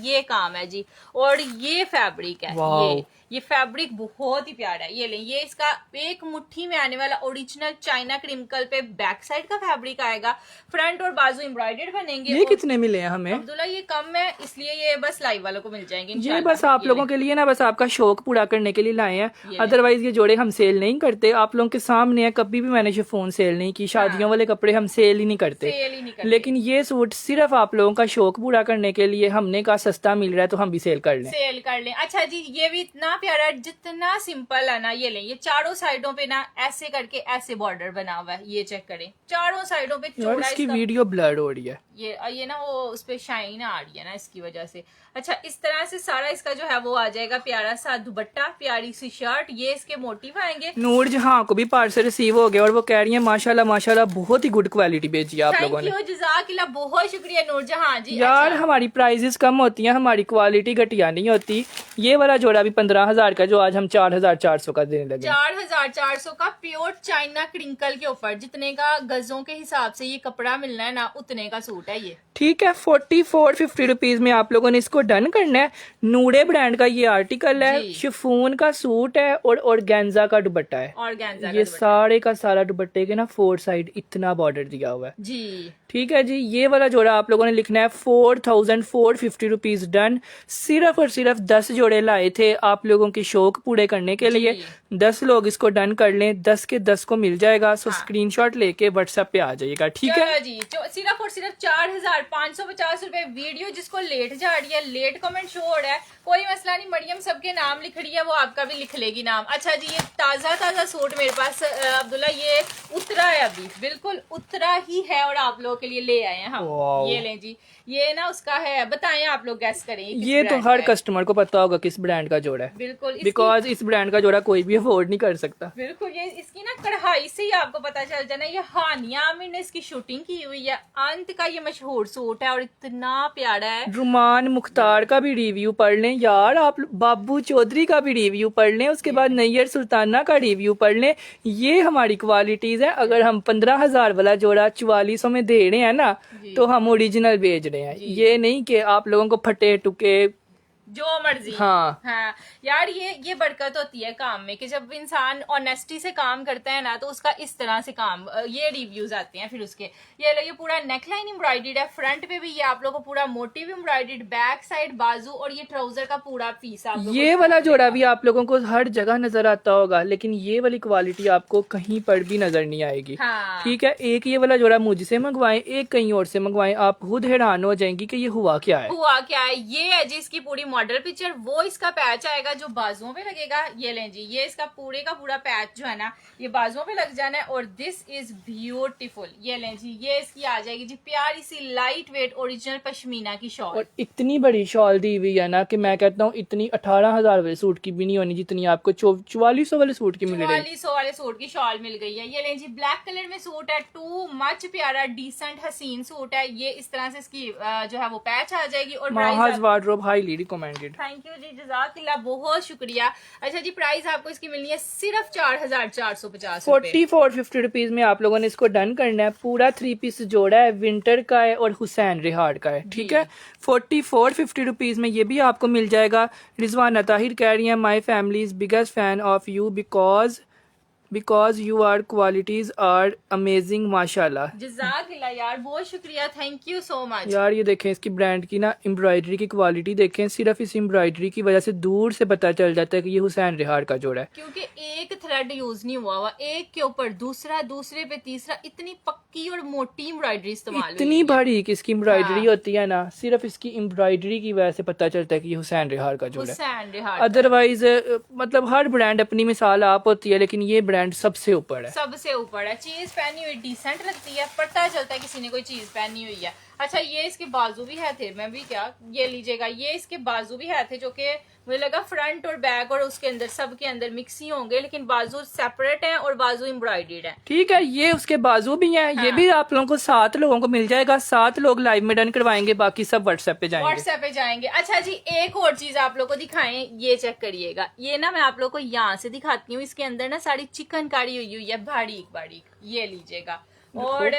ये काम है जी, और ये फैब्रिक है। ये फैब्रिक बहुत ही प्यारा है। ये ले, ये इसका एक मुट्ठी में आने वाला ओरिजिनल चाइना क्रिंकल पे बैक साइड का फैब्रिक आएगा, फ्रंट और बाजू एम्ब्रॉयडर्ड बनेंगे। ये कितने मिले हैं हमें अब्दुल्ला? ये कम है, इसलिए ये बस लाइव वालों को मिल जाएंगे। ये बस आप लोगों के लिए ना, बस आपका शौक पूरा करने के लिए लाए हैं। अदरवाइज ये जोड़े हम सेल नहीं करते। आप लोगों के सामने है, कभी भी मैंने शिफॉन सेल नहीं की। शादियों वाले कपड़े हम सेल ही नहीं करते। लेकिन ये सूट सिर्फ आप लोगों का शौक पूरा करने के लिए हमने कहा सस्ता मिल रहा है तो हम भी सेल कर लें। अच्छा जी, ये भी इतना प्यारा, जितना सिंपल है ना। ये ले, ये चारों साइडों पे ना ऐसे करके ऐसे बॉर्डर बना हुआ है। ये चेक करें, चारों साइडों पे चौड़ा। इसकी वीडियो ब्लर हो रही है। ये ना वो उस पे शाइन आ रही है ना इसकी वजह से। अच्छा, इस तरह से सारा इसका जो है वो आ जाएगा, प्यारा सा दुपट्टा, प्यारी सी शर्ट, ये इसके मोटिव आएंगे। नूर जहां को भी पार्सल रिसीव हो गया और वो कह रही है माशाल्लाह बहुत ही गुड क्वालिटी भेजी आप लोगों ने। जज़ाकिल्लाह, बहुत शुक्रिया नूर जहां जी। यार हमारी प्राइसेस कम होती हैं, हमारी क्वालिटी घटिया नहीं होती। ये वाला जोड़ा भी 15,000 का, जो आज हम 4,400 का देने लगे। 4,400 का प्योर चाइना क्रिंकल के ऊपर, जितने का गजों के हिसाब से ये कपड़ा मिलना है ना, उतने का सूट है ये। ठीक है, 4450 रुपीज में आप लोगों ने इसको डन करना है। नूरे ब्रांड का ये आर्टिकल है, शिफॉन का सूट है, और ऑर्गेन्जा का दुपट्टा है। ऑर्गेन्जा ये सारे का सारा दुपट्टे के ना 4 साइड इतना बॉर्डर दिया हुआ है जी। ठीक है जी, ये वाला जोड़ा आप लोगों ने लिखना है 4450 रुपीज डन। सिर्फ और सिर्फ 10 जोड़े लाए थे आप लोगों के शौक पूरे करने के लिए। 10 लोग इसको डन कर लें, 10 के 10 को मिल जाएगा। सो स्क्रीनशॉट लेके व्हाट्सएप पे आ जाइएगा, ठीक है जी। सिर्फ और सिर्फ 4,550 रुपए। वीडियो जिसको लेट जा रही है, लेट कमेंट शो हो रहा है, कोई मसला नहीं, मरियम सबके नाम लिख रही है, वो आपका भी लिख लेगी नाम। अच्छा जी, ये ताजा सूट मेरे पास अब्दुल्ला ये उतरा है, अभी बिल्कुल उतरा ही है और आप लोगों के लिए ले आए हैं हम। ये लें जी, ये ना उसका है, बताएं आप लोग गैस करें ये तो हर कस्टमर को पता होगा किस ब्रांड का जोड़ा है। बिल्कुल, बिकॉज इस ब्रांड का जोड़ा कोई भी अफोर्ड नहीं कर सकता। बिल्कुल, ये इसकी ना कढ़ाई से ही आपको पता चल जाना। ये हानिया आमिर ने इसकी शूटिंग की हुई है। अंत का ये मशहूर सूट है और इतना प्यारा है। रुमान मुख्तार का भी रिव्यू पढ़ लें यार आप, बाबू चौधरी का भी रिव्यू पढ़ लें, उसके बाद नैयर सुल्ताना का रिव्यू पढ़ लें। ये हमारी क्वालिटीज है। अगर हम 15,000 वाला जोड़ा 4400 में दे रहे हैं ना, तो हम ओरिजिनल बेच रहे हैं। ये नहीं कि आप लोगों को फटे टुके जो मर्जी। हाँ यार, ये बरकत होती है काम में कि जब इंसान ऑनेस्टी से काम करता है ना, तो उसका इस तरह से काम, ये रिव्यूज आते हैं फिर उसके। ये पूरा नेकलाइन एम्ब्रॉयडर्ड है, फ्रंट पे भी ये आप लोगों को पूरा मोटिव एम्ब्रॉयडर्ड, बैक साइड बाजू और ये ट्राउजर का पूरा पीस आप लोगों ये वाला जोड़ा भी आप लोगों को हर जगह नजर आता होगा, लेकिन ये वाली क्वालिटी आपको कहीं पर भी नजर नहीं आएगी। हाँ। ठीक है, एक ये वाला जोड़ा मुझसे मंगवाएं, एक कहीं और से मंगवाएं, आप खुद हैरान हो जाएंगी कि ये हुआ क्या है। ये है जी इसकी पूरी मॉडल पिक्चर। वो इसका पैच आएगा जो बाजुओं पे लगेगा। ये लें जी, ये इसका पूरे का पूरा पैच जो है ना, ये बाजुओं पे लग जाना है। और दिस इज ब्यूटीफुल। ये लें जी, ये इसकी आ जाएगी जी प्यारी सी लाइट वेट ओरिजिनल पश्मीना की शॉल। और इतनी बड़ी शॉल दी हुई है ना कि मैं कहता हूँ इतनी 18,000 वाले सूट की भी नहीं होनी जितनी आपको 4400 वाले सूट की मिल रही है। 4400 वाले सूट की शॉल मिल गई है। ये लें जी, ब्लैक कलर में सूट है, टू मच प्यारा डिसेंट हसीन सूट है। ये इस तरह से इसकी जो है वो पैच आ जाएगी। और Mahaj wardrobe highly recommended. Thank you जी, जज़ाकिल्लाह, बहुत शुक्रिया। अच्छा जी, प्राइस आपको इसकी मिलनी है सिर्फ 4,450 4450 रुपीज में आप लोगों ने इसको डन करना है। पूरा 3 पीस जोड़ा है, विंटर का है और हुसैन रिहाड़ का है। ठीक है, 4450 रुपीज में ये भी आपको मिल जाएगा। रिजवाना ताहिर कह रही है, my family is biggest fan of you because you are qualities are amazing माशाल्लाह। जज़ाकिल्लाह यार, बहुत शुक्रिया, थैंक यू सो मच। यार ये देखें इसकी ब्रांड की ना एम्ब्रॉयडरी की क्वालिटी देखें, सिर्फ इस एम्ब्रॉयडरी की वजह से दूर से पता चल जाता है कि ये हुसैन रिहाड़ का जोड़ा है। क्योंकि एक थ्रेड यूज नहीं हुआ एक के ऊपर दूसरा, दूसरे पे तीसरा, इतनी पक्की और मोटी एम्ब्रॉयडरी इस्तेमाल, इतनी बारीक इसकी एम्ब्रॉयडरी होती है ना, सिर्फ इसकी एम्ब्रॉयडरी की वजह से पता चलता है कि ये हुसैन रिहाड़ का जोड़ा है। हुसैन रिहाड़। अदरवाइज मतलब हर ब्रांड अपनी मिसाल आप होती है, लेकिन ये ब्रांड सबसे ऊपर है। सबसे ऊपर है। चीज पहनी हुई डिसेंट लगती है, पता चलता है किसी ने कोई चीज पहनी हुई है। अच्छा, ये इसके बाजू भी है थे, मैं भी क्या ये लीजिएगा, ये इसके बाजू भी है थे जो कि मुझे लगा फ्रंट और बैक और उसके अंदर सब के अंदर मिक्स ही होंगे, लेकिन बाजू सेपरेट हैं और बाजू एम्ब्रॉयडर्ड है। ठीक है, ये उसके बाजू भी हैं। हाँ। ये भी आप लोगों को 7 लोगों को मिल जाएगा। 7 लोग लाइव में डन करवाएंगे, बाकी सब व्हाट्सएप पे जाएंगे। अच्छा जी, एक और चीज आप लोग को दिखाएं, ये चेक करिएगा। ये ना मैं आप लोग को यहाँ से दिखाती हूँ, इसके अंदर ना सारी चिकनकारी हुई है, बारीक बारीक। ये लीजिएगा, और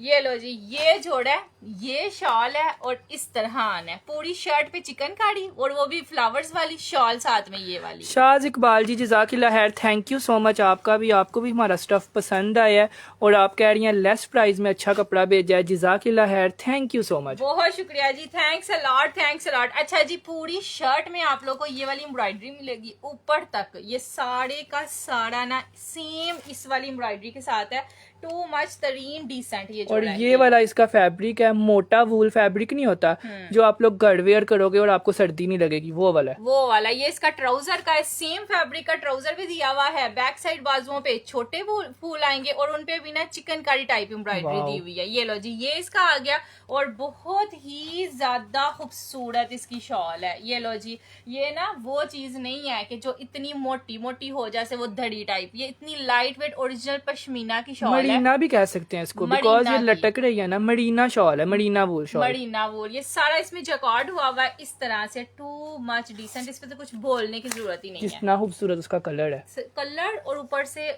ये लो जी, ये जोड़ा है, ये शॉल है और इस तरह आना है पूरी शर्ट पे चिकनकारी, और वो भी फ्लावर्स वाली शॉल साथ में ये वाली। शाज इकबाल जी, जज़ाकिल्लाह खैर, थैंक यू सो मच। आपको भी हमारा स्टफ पसंद आया है और आप कह रही हैं लेस प्राइस में अच्छा कपड़ा भेजा है। जज़ाकिल्लाह खैर, थैंक यू सो मच, बहुत शुक्रिया जी, thanks a lot, thanks a lot. अच्छा जी, पूरी शर्ट में आप लोग को ये वाली एम्ब्रॉयडरी मिलेगी ऊपर तक। ये सारे का सारा ना सेम इस वाली एम्ब्रॉयडरी के साथ है, टू मच तरीन डिसेंट। ये और ये वाला इसका फैब्रिक है, मोटा वूल फैब्रिक नहीं होता जो आप लोग गड़वेयर करोगे और आपको सर्दी नहीं लगेगी, वो वाला। ये इसका ट्राउजर का है, सेम फैब्रिक का ट्राउजर भी दिया हुआ है। बैक साइड बाजुओं पे छोटे फूल आएंगे और उनपे भी ना चिकनकारी टाइप एम्ब्रॉयडरी दी हुई है। ये लो जी, ये इसका आ गया और बहुत ही ज्यादा खूबसूरत इसकी शॉल है। ये लो जी, ये ना वो चीज नहीं है कि जो इतनी मोटी मोटी हो जैसे वो धड़ी टाइप, ये इतनी लाइट वेट ओरिजिनल पश्मीना की शॉल है। मरीना भी कह सकते हैं इसको, बिकॉज ये लटक रही है ना, मरीना शॉल है, मरीना वूल शॉल, मरीना वूल। ये सारा इसमें जकॉर्ड हुआ हुआ है इस तरह से, टू मच डिसेंट। इस पे तो कुछ बोलने की जरूरत ही नहीं है, जितना खूबसूरत उसका कलर है, कलर। और ऊपर से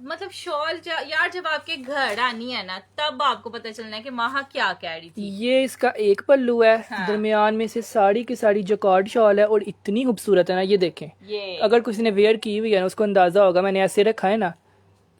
मतलब शॉल यार जब आपके घर आनी है ना, तब आपको पता चलना है कि माहा क्या कह रही थी। ये इसका एक पल्लू है। हाँ। दरमियान में से साड़ी की साड़ी जकॉर्ड शॉल है और इतनी खूबसूरत है ना, ये देखें। ये अगर किसी ने वेयर की हुई है ना, उसको अंदाजा होगा। मैंने ऐसे रखा है ना,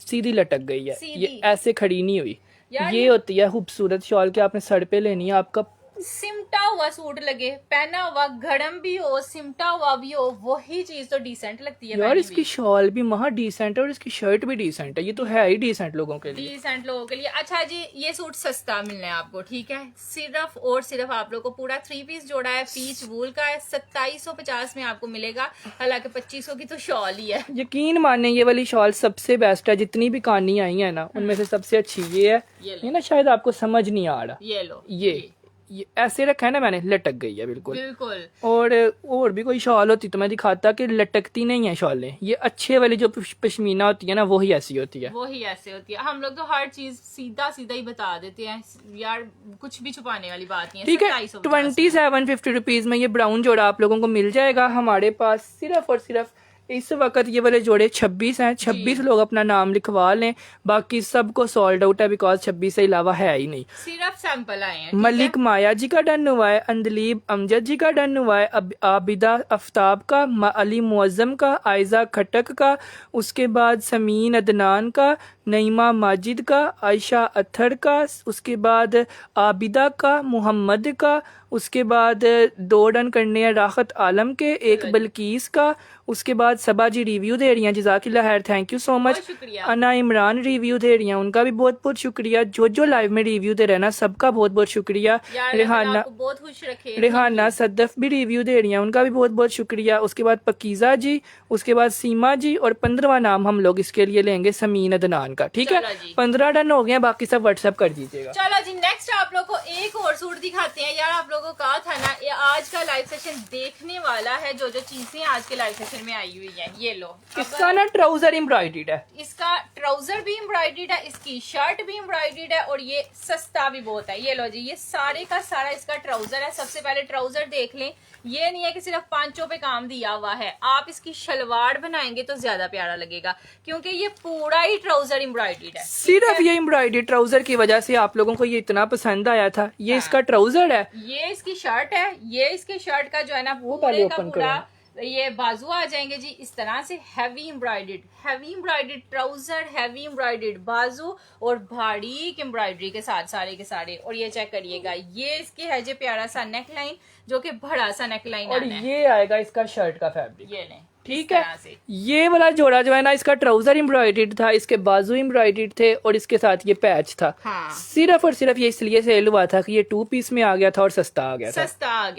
सीधी लटक गई है, ये ऐसे खड़ी नहीं हुई। ये होती है खूबसूरत शॉल के आपने सर पे लेनी है, आपका सिमटा हुआ सूट लगे, पहना हुआ घड़म भी हो, सिमटा हुआ भी हो, वही चीज तो डिसेंट लगती है। यार इसकी शॉल भी महा डिसेंट है और इसकी शर्ट भी डिसेंट है, ये तो है ही डिसेंट लोगों के लिए। डिसेंट लोगों के लिए। अच्छा जी, ये सूट सस्ता मिलना है आपको, ठीक है। सिर्फ और सिर्फ आप लोगों को पूरा 3 पीस जोड़ा है, पीच वूल का है, 2750 में आपको मिलेगा। हालांकि 2500 की तो शॉल ही है। यकीन माने ये वाली शॉल सबसे बेस्ट है, जितनी भी कहानी आई है ना उनमें से सबसे अच्छी ये है। ये ना शायद आपको समझ नहीं आ रहा, ये लो, ये ऐसे रखा है ना मैंने, लटक गई है बिल्कुल। बिल्कुल। और भी कोई शॉल होती तो मैं दिखाता कि लटकती नहीं है शॉलें। ये अच्छे वाली जो पश्मीना होती है ना वही ऐसी होती है, वही ऐसे होती है। हम लोग तो हर चीज सीधा सीधा ही बता देते हैं यार, कुछ भी छुपाने वाली बात नहीं है। ठीक है। 2750 रुपीज में ये ब्राउन जोड़ा आप लोगों को मिल जाएगा हमारे पास। सिर्फ और सिर्फ इस वक्त ये वाले जोड़े 26 हैं। 26 लोग अपना नाम लिखवा लें, बाकी सबको सोल्ड आउट है बिकॉज 26 से अलावा है ही नहीं। सिर्फ सैंपल आए हैं। मलिक माया जी का डन हुआ है, अंदलीब अमजद जी का डन हुआ है, आबिदा आफ्ताब का, अली मुअज्जम का, आयजा खटक का, उसके बाद समीन अदनान का, नईमा माजिद का, आयशा अथर का, उसके बाद आबिदा का, मोहम्मद का, उसके बाद 2 डन करने हैं राहत आलम के, एक बल्कीस का, उसके बाद सबा जी रिव्यू दे रही हैं, जज़ाकिल्लाह खैर, थैंक यू सो मच। अना इमरान रिव्यू दे रही हैं, उनका भी बहुत बहुत शुक्रिया। जो लाइव में रिव्यू दे रहे हैं ना सबका बहुत बहुत शुक्रिया। रेहाना बहुत खुश रखे। रेहाना सद्दफ भी रिव्यू दे रही हैं, उनका भी बहुत बहुत शुक्रिया। उसके बाद पकीजा जी, उसके बाद सीमा जी, और 15वां नाम हम लोग इसके लिए लेंगे समीन अदनान का। ठीक है, 15 डन हो गए, बाकी सब व्हाट्सएप कर दीजिएगा। चलो जी, नेक्स्ट आप लोग को एक और सूट दिखाते हैं। यार आप लोगों को कहा था ना, ये आज का लाइव सेशन देखने वाला है। जो चीजें आज के लाइव सेशन में आई हुई है, ये लो। इसका ना ट्राउजर एम्ब्रॉयडर्ड है, इसका ट्राउजर भी एम्ब्रॉयडर्ड है, इसकी शर्ट भी एम्ब्रॉयडर्ड है, और ये सस्ता भी बहुत है। ये लो जी, ये सारे का सारा इसका ट्राउजर है। सबसे पहले ट्राउजर देख लें। ये नहीं है कि सिर्फ पांचों पे काम दिया हुआ है, आप इसकी शलवार बनाएंगे तो ज्यादा प्यारा लगेगा, क्योंकि ये पूरा ही ट्राउजर एम्ब्रॉयडर्ड है। सिर्फ ये एम्ब्रॉयडर्ड ट्राउजर की वजह से आप लोगों को ये इतना पसंद आया था। ये इसका ट्राउजर है, ये इसकी शर्ट है। ये इसके शर्ट का जो है ना पूरे का पूरा ये बाजू आ जाएंगे जी इस तरह से, heavy embroidered trouser, heavy embroidered बाजू, और बारीक एम्ब्रॉयडरी के साथ सारे के सारे। और ये चेक करिएगा, ये इसके है जो प्यारा सा नेक लाइन, जो कि बड़ा सा नेक लाइन, और ये आएगा इसका शर्ट का फैब्रिक। ये लें, ठीक है। ये वाला जोड़ा जो है ना, इसका ट्राउजर एम्ब्रॉयडर्ड था, इसके बाजू एम्ब्रॉयडर्ड थे, और इसके साथ ये पैच था। हाँ। सिर्फ और सिर्फ ये इसलिए सेल हुआ था कि ये 2 पीस में आ गया था और सस्ता आ गया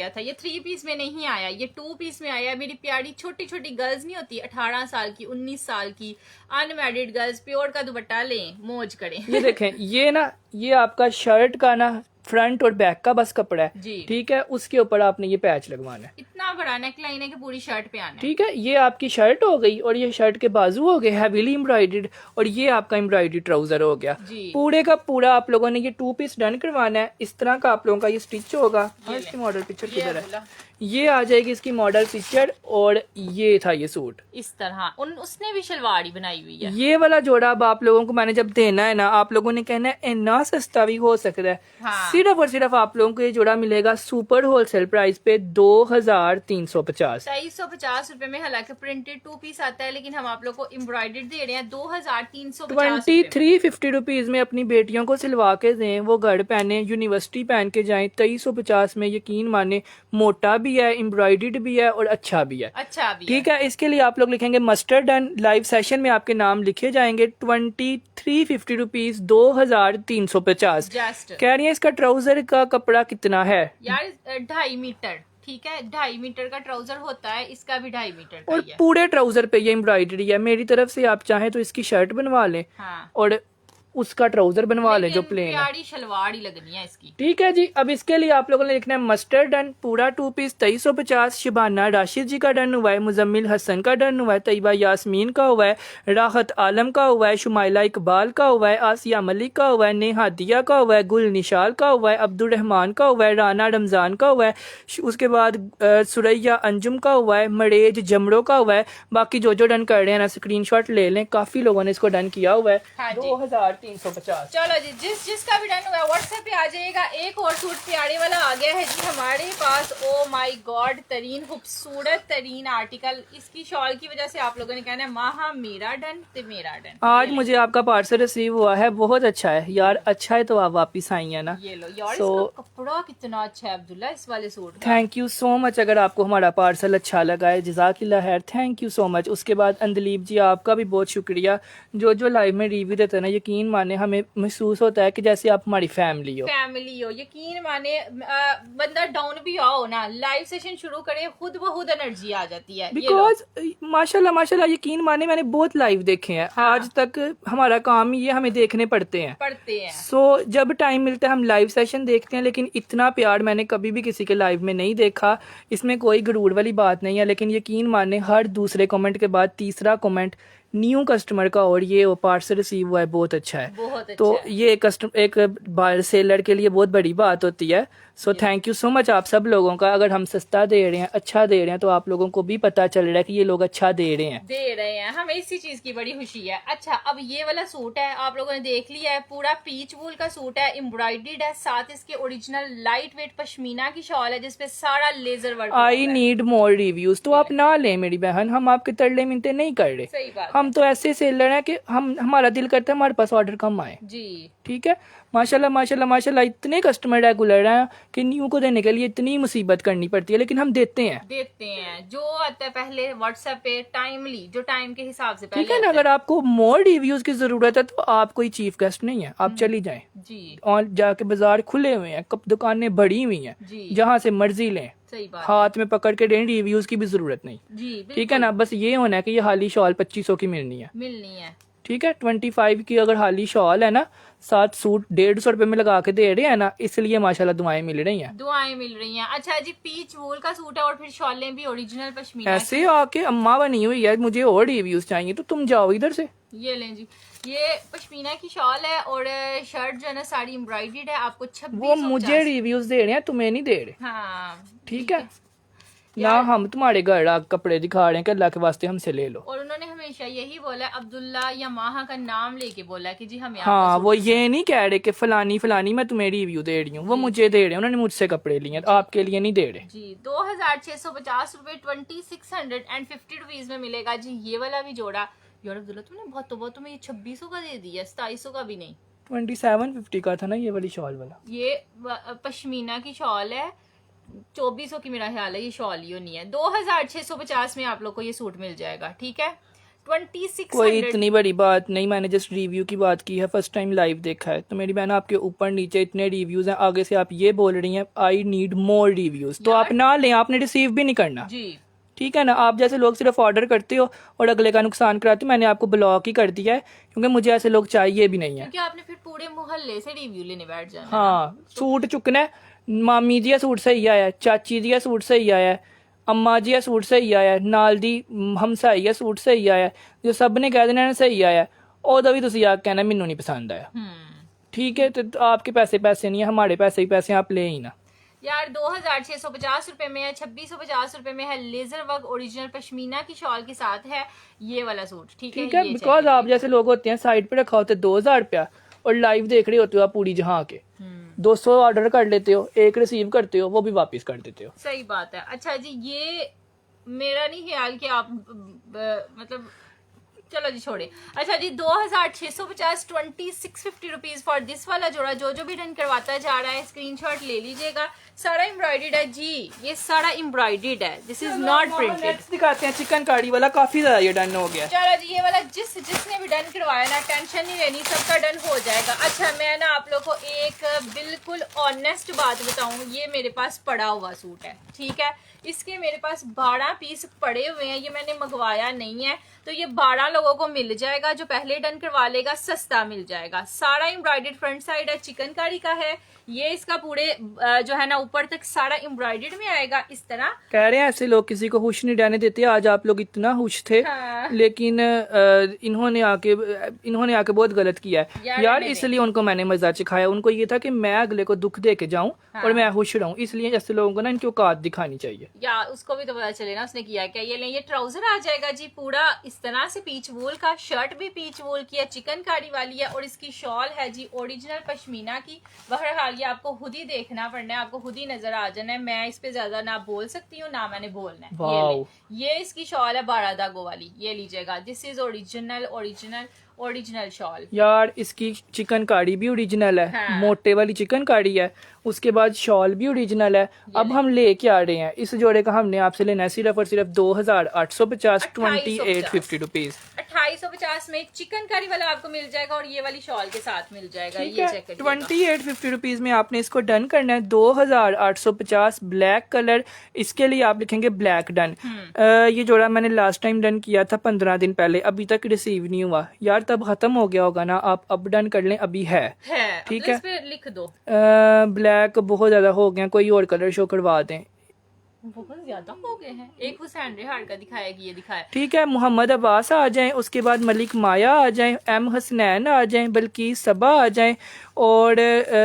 था। ये 3 पीस में नहीं आया, ये 2 पीस में आया। मेरी प्यारी छोटी छोटी गर्ल्स नहीं होती, 18 साल की, 19 साल की अनमैरिड गर्ल्स, प्योर का दुपट्टा लें, मौज करें। ये देखें, ये ना, ये आपका शर्ट का ना फ्रंट और बैक का बस कपड़ा है जी। ठीक है, उसके ऊपर आपने ये पैच लगवाना है। इतना बड़ा नेक लाइन है कि पूरी शर्ट पे आना है। ठीक है, ये आपकी शर्ट हो गई, और ये शर्ट के बाजू हो गए हैवीली एम्ब्रॉयडर्ड, और ये आपका एम्ब्रॉयडर्ड ट्राउजर हो गया। पूरे का पूरा आप लोगों ने ये 2 पीस डन करवाना है। इस तरह का आप लोगों का ये स्टिच होगा। इसकी मॉडल पिक्चर किधर है? ये आ जाएगी इसकी मॉडल पिक्चर, और ये था ये सूट इस तरह। उसने भी शलवार ही बनाई हुई है। ये वाला जोड़ा अब आप लोगों को मैंने जब देना है ना, आप लोगों ने कहना है इतना सस्ता भी हो सकता है। हाँ। सिर्फ और सिर्फ आप लोगों को ये जोड़ा मिलेगा सुपर होलसेल प्राइस पे 2350 2350 रुपए में। हालांकि प्रिंटेड 2 पीस आता है, लेकिन हम आप लोग को एम्ब्रॉयडर्ड दे रहे हैं 2350। 2350 रुपीज में अपनी बेटियों को सिलवा के दें, वो घर पहने, यूनिवर्सिटी पहन के जाएं। 2350 में यकीन माने, मोटा भी है, एम्ब्रॉयडर्ड भी है, और अच्छा भी है। ठीक है। इसके लिए आप लोग लिखेंगे मस्टर्ड एंड लाइव सेशन में आपके नाम लिखे जाएंगे। 2350 रुपीज, 2350। कह रही है इसका ट्राउजर का कपड़ा कितना है यार? 2.5 मीटर। ठीक है, 2.5 मीटर का ट्राउजर होता है, इसका भी 2.5 मीटर का और पूरे ट्राउजर पे ये एम्ब्रॉयडरी है। मेरी तरफ से आप चाहें तो इसकी शर्ट बनवा लें। हाँ। और उसका ट्राउजर बनवा लें जो प्लेन है। प्यारी शलवार ही लगनी है इसकी। ठीक है जी। अब इसके लिए आप लोगों ने लिखना है मस्टर्ड डन, पूरा 2 पीस 2350। शिबाना राशिद जी का डन हुआ है, मुजम्मिल हसन का डन हुआ है, तैयबा यास्मीन का हुआ है, राहत आलम का हुआ है, शुमाइला इकबाल का हुआ है, आसिया मलिक का हुआ है, नेहा दिया का हुआ है, गुल निशाल का हुआ है, अब्दुल रहमान का हुआ है, राना रमजान का हुआ है, उसके बाद सुरैया अंजुम का हुआ है, मरेज जमड़ो का हुआ है। बाकी जो डन कर रहे हैं ना, स्क्रीनशॉट ले लें, काफी लोगों ने इसको डन किया हुआ है। 2350 350। चलो जी, जिसका भी डन हुआ व्हाट्सएप पे आ जाइएगा। एक और सूट प्यारे वाला आ गया है जी हमारे पास। ओ माय गॉड, तरीन खूबसूरत तरीन आर्टिकल। इसकी शॉल की वजह से आप लोगों ने कहना है माहा मेरा डन ते मेरा डन। आज मुझे आपका पार्सल रिसीव हुआ है, बहुत अच्छा है यार। अच्छा है तो आप वापिस आई है ना। ये लो यार, So, इसका कपड़ा कितना अच्छा है अब्दुल्ला इस वाले सूट का। Thank you so much. अगर आपको हमारा पार्सल अच्छा लगा है, जज़ाकिल्लाह खैर, थैंक यू सो मच। उसके बाद अंदलीब जी आपका भी बहुत शुक्रिया। जो लाइव में रिव्यू देते हैं ना, यकीन माने हमें महसूस होता है कि जैसे आप हमारी फैमिली हो। यकीन माने बंदा डाउन भी आओ ना, लाइव सेशन शुरू करे खुद ब खुद एनर्जी आ जाती है। बिकॉज माशाल्लाह माशाल्लाह, यकीन माने मैंने बहुत लाइव देखे हैं। हाँ। आज तक हमारा काम ये हमें देखने पड़ते हैं। सो जब टाइम मिलता है हम लाइव सेशन देखते हैं, लेकिन इतना प्यार मैंने कभी भी किसी के लाइव में नहीं देखा। इसमें कोई गरूर वाली बात नहीं है, लेकिन यकीन माने हर दूसरे कमेंट के बाद तीसरा कमेंट न्यू कस्टमर का और ये वो पार्सल रिसीव हुआ है, बहुत अच्छा है। बहुत अच्छा तो है। ये एक बायर सेलर के लिए बहुत बड़ी बात होती है। So thank you so much आप सब लोगों का। अगर हम सस्ता दे रहे हैं, अच्छा दे रहे हैं, तो आप लोगों को भी पता चल रहा है कि ये लोग अच्छा दे रहे हैं। हमें इसी चीज की बड़ी खुशी है। अच्छा, अब ये वाला सूट है, आप लोगों ने देख लिया है, पूरा पीच वूल का सूट है, एम्ब्रॉयडर्ड है, साथ इसके ओरिजिनल लाइट वेट पश्मीना की शॉल है जिसपे सारा laser work. I need more reviews. तो आप ना लें मेरी बहन, हम आपके तरले मिनते नहीं कर रहे। सही बात हम तो ऐसे सेलर हैं कि हमारा दिल करता है हमारे पास ऑर्डर कम आए जी। ठीक है। माशाल्लाह माशाल्लाह माशाल्लाह, इतने कस्टमर रेगुलर हैं कि न्यू को देने के लिए इतनी मुसीबत करनी पड़ती है, लेकिन हम देते हैं। जो आता है पहले व्हाट्सएप पे टाइमली, जो टाइम के हिसाब से ठीक है ना। अगर आपको मोर रिव्यूज की जरूरत है तो आप कोई चीफ गेस्ट नहीं है, आप चली जाएं जी। और जाके बाजार खुले हुए हैं, कब दुकानें बड़ी हुई हैं, जी। जहाँ से मर्जी लें, सही बात हाथ में पकड़ के दें, रिव्यूज की भी जरूरत नहीं। जी, ठीक है ना। बस ये होना है कि ये हाली शॉल 2500 की मिलनी है। ठीक है। 25 की अगर हाली शॉल है ना, 7 सूट 150 रुपए में लगा के दे रहे हैं ना, इसलिए माशाल्लाह दुआएं मिल रही हैं। अच्छा जी, पीच वूल का सूट है और फिर शॉलें भी ओरिजिनल पश्मीना। ऐसे आके अम्मा बनी हुई है, मुझे और रिव्यूज चाहिए, तो तुम जाओ इधर से। ये लें जी, ये पश्मीना की शॉल है और शर्ट जो है ना साड़ी एम्ब्रॉयडर्ड है। आपको 2650। वो मुझे रिव्यूज दे रहे हैं, तुम्हें नहीं दे रहे। हाँ ठीक है ना। हम तुम्हारे घर कपड़े दिखा रहे हैं कि अल्लाह के वास्ते हमसे ले लो। और उन्होंने हमेशा यही बोला, अब्दुल्ला या माहा का नाम लेके बोला कि जी हमें हाँ, वो ये नहीं कह रहे कि फलानी फलानी मैं तुम्हें रिव्यू दे रही हूँ, वो मुझे दे रहे हैं। उन्होंने मुझसे कपड़े लिए, आपके लिए नहीं दे रहे जी। 2650 रुपए 2650 रुपीज में मिलेगा जी ये वाला भी जोड़ा। यार अब्दुल्ला तुमने बहुत तुम्हें ये 2600 का दे दिया, 2700 का भी नहीं। 2750 का था ना ये वाली शॉल वाला। ये पश्मीना की शॉल है, 2400 की मेरा ख्याल है ये शॉल ही नहीं है। 2650 में आप लोग को ये सूट मिल जाएगा। ठीक है। 2600 कोई इतनी बड़ी बात नहीं, मैंने जस्ट रिव्यू की बात की है, फर्स्ट टाइम लाइव देखा है। तो मेरी बहन आपके ऊपर नीचे इतने रिव्यूज हैं, आगे से आप ये बोल रही हैं आई नीड मोर रिव्यूज, तो आप ना लें, आपने रिसीव भी नहीं करना जी। ठीक है ना। आप जैसे लोग सिर्फ ऑर्डर करते हो और अगले का नुकसान कराते हो। मैंने आपको ब्लॉक ही कर दिया है, क्योंकि मुझे ऐसे लोग चाहिए भी नहीं है। क्योंकि आपने फिर पूरे मोहल्ले से रिव्यू लेने बैठ जाना। हाँ, सूट चुकना है, मामी जी सूट सही आया, चाची जी सूट सही आया, अम्मा जी सूट सही आया, नाल दी हमसाई सूट सही आया, जो सब ने कह देना सही आया, ओदा भी तुसी आके कहना मैनू नहीं पसंद आया। ठीक है। तो आपके पैसे नहीं है, हमारे पैसे ही पैसे, आप ले ही ना यार। 2650 रुपए में है, 2650 रुपए में है लेजर वर्क ओरिजिनल पश्मीना की शॉल के साथ है ये वाला सूट। ठीक है। बिकॉज आप जैसे लोग होते हैं साइड पे रखा होता है 2000 रुपया, और लाइव देख रहे होते हो आप पूरी जहाँ के 200 ऑर्डर कर लेते हो, एक रिसीव करते हो, वो भी वापस कर देते हो। सही बात है। अच्छा जी, ये मेरा नहीं ख्याल कि आप मतलब चलो जी छोड़े। अच्छा जी, 2650 2650 रुपीज फॉर दिस वाला जोड़ा। जो भी डन करवाता जा रहा है स्क्रीनशॉट ले लीजिएगा। सारा एम्ब्रॉयडर्ड है जी, ये सारा एम्ब्रॉयडर्ड है, दिस इज नॉट प्रिंटेड। दिखाते हैं चिकन कारी वाला, काफी ज्यादा ये डन हो गया। चलो जी, ये वाला जिसने भी डन करवाया ना, टेंशन नहीं लेनी, सबका डन हो जाएगा। अच्छा, मैं ना आप लोग को एक बिल्कुल ऑनेस्ट बात बताऊं, ये मेरे पास पड़ा हुआ सूट है। ठीक है। इसके मेरे पास 12 पीस पड़े हुए हैं, ये मैंने मंगवाया नहीं है, तो ये 12 लोगों को मिल जाएगा। जो पहले डन करवा लेगा सस्ता मिल जाएगा। सारा एम्ब्रॉयडर्ड फ्रंट साइड है, चिकनकारी का है, ये इसका पूरे जो है ना ऊपर तक सारा एम्ब्रॉयडर्ड में आएगा इस तरह। कह रहे हैं ऐसे लोग किसी को खुश नहीं रहने देते। आज आप लोग इतना खुश थे, हाँ। लेकिन इन्होंने आके बहुत गलत किया है यार। इसलिए उनको मैंने मजा सिखाया। उनको ये था कि मैं अगले को दुख दे के जाऊं और मैं खुश रहूं। इसलिए ऐसे लोगों को ना इनकी औकात दिखानी चाहिए। या उसको भी तो पता चले ना उसने किया क्या। ये ट्राउजर आ जाएगा जी पूरा इस तरह से पीच वूल का। शर्ट भी पीच वूल की है, चिकनकारी वाली है, और इसकी शॉल है जी ओरिजिनल पश्मीना की। बहरहाल ये आपको खुद ही देखना पड़ना है, आपको खुद ही नजर आ जाना है। मैं इस पे ज्यादा ना बोल सकती हूँ ना मैंने बोलना है। ये इसकी शॉल है 12 धागों वाली, ये लीजिएगा। दिस इज ओरिजिनल शॉल यार। इसकी चिकनकारी भी ओरिजिनल है। हाँ। मोटे वाली चिकनकारी है, उसके बाद शॉल भी ओरिजिनल है। अब हम लेके आ रहे हैं इस जोड़े का, हमने आपसे लेना है सिर्फ और सिर्फ 2850 2850 रुपीज। 2850 में चिकनकारी वाला आपको मिल जाएगा और ये वाली शॉल के साथ मिल जाएगा। ये चेक करिए 2850 रुपीज में आपने इसको डन करना है। 2850 ब्लैक कलर, इसके लिए आप लिखेंगे ब्लैक डन। ये जोड़ा मैंने लास्ट टाइम डन किया था 15 दिन पहले, अभी तक रिसीव नहीं हुआ यार। तब खत्म हो गया होगा ना, आप अब डन कर लें, अभी है ठीक है। इस पे लिख दो ब्लैक बहुत ज्यादा हो गया, कोई और कलर शो करवा दें। बहुत ज्यादा हो गए हैं। एक हुसैन रेहाड़ का दिखाया कि ये दिखाया ठीक है। मोहम्मद अब्बास आ जाएं, उसके बाद मलिक माया आ जाएं, एम हसनैन आ जाएं, बल्किस सबा आ जाएं, और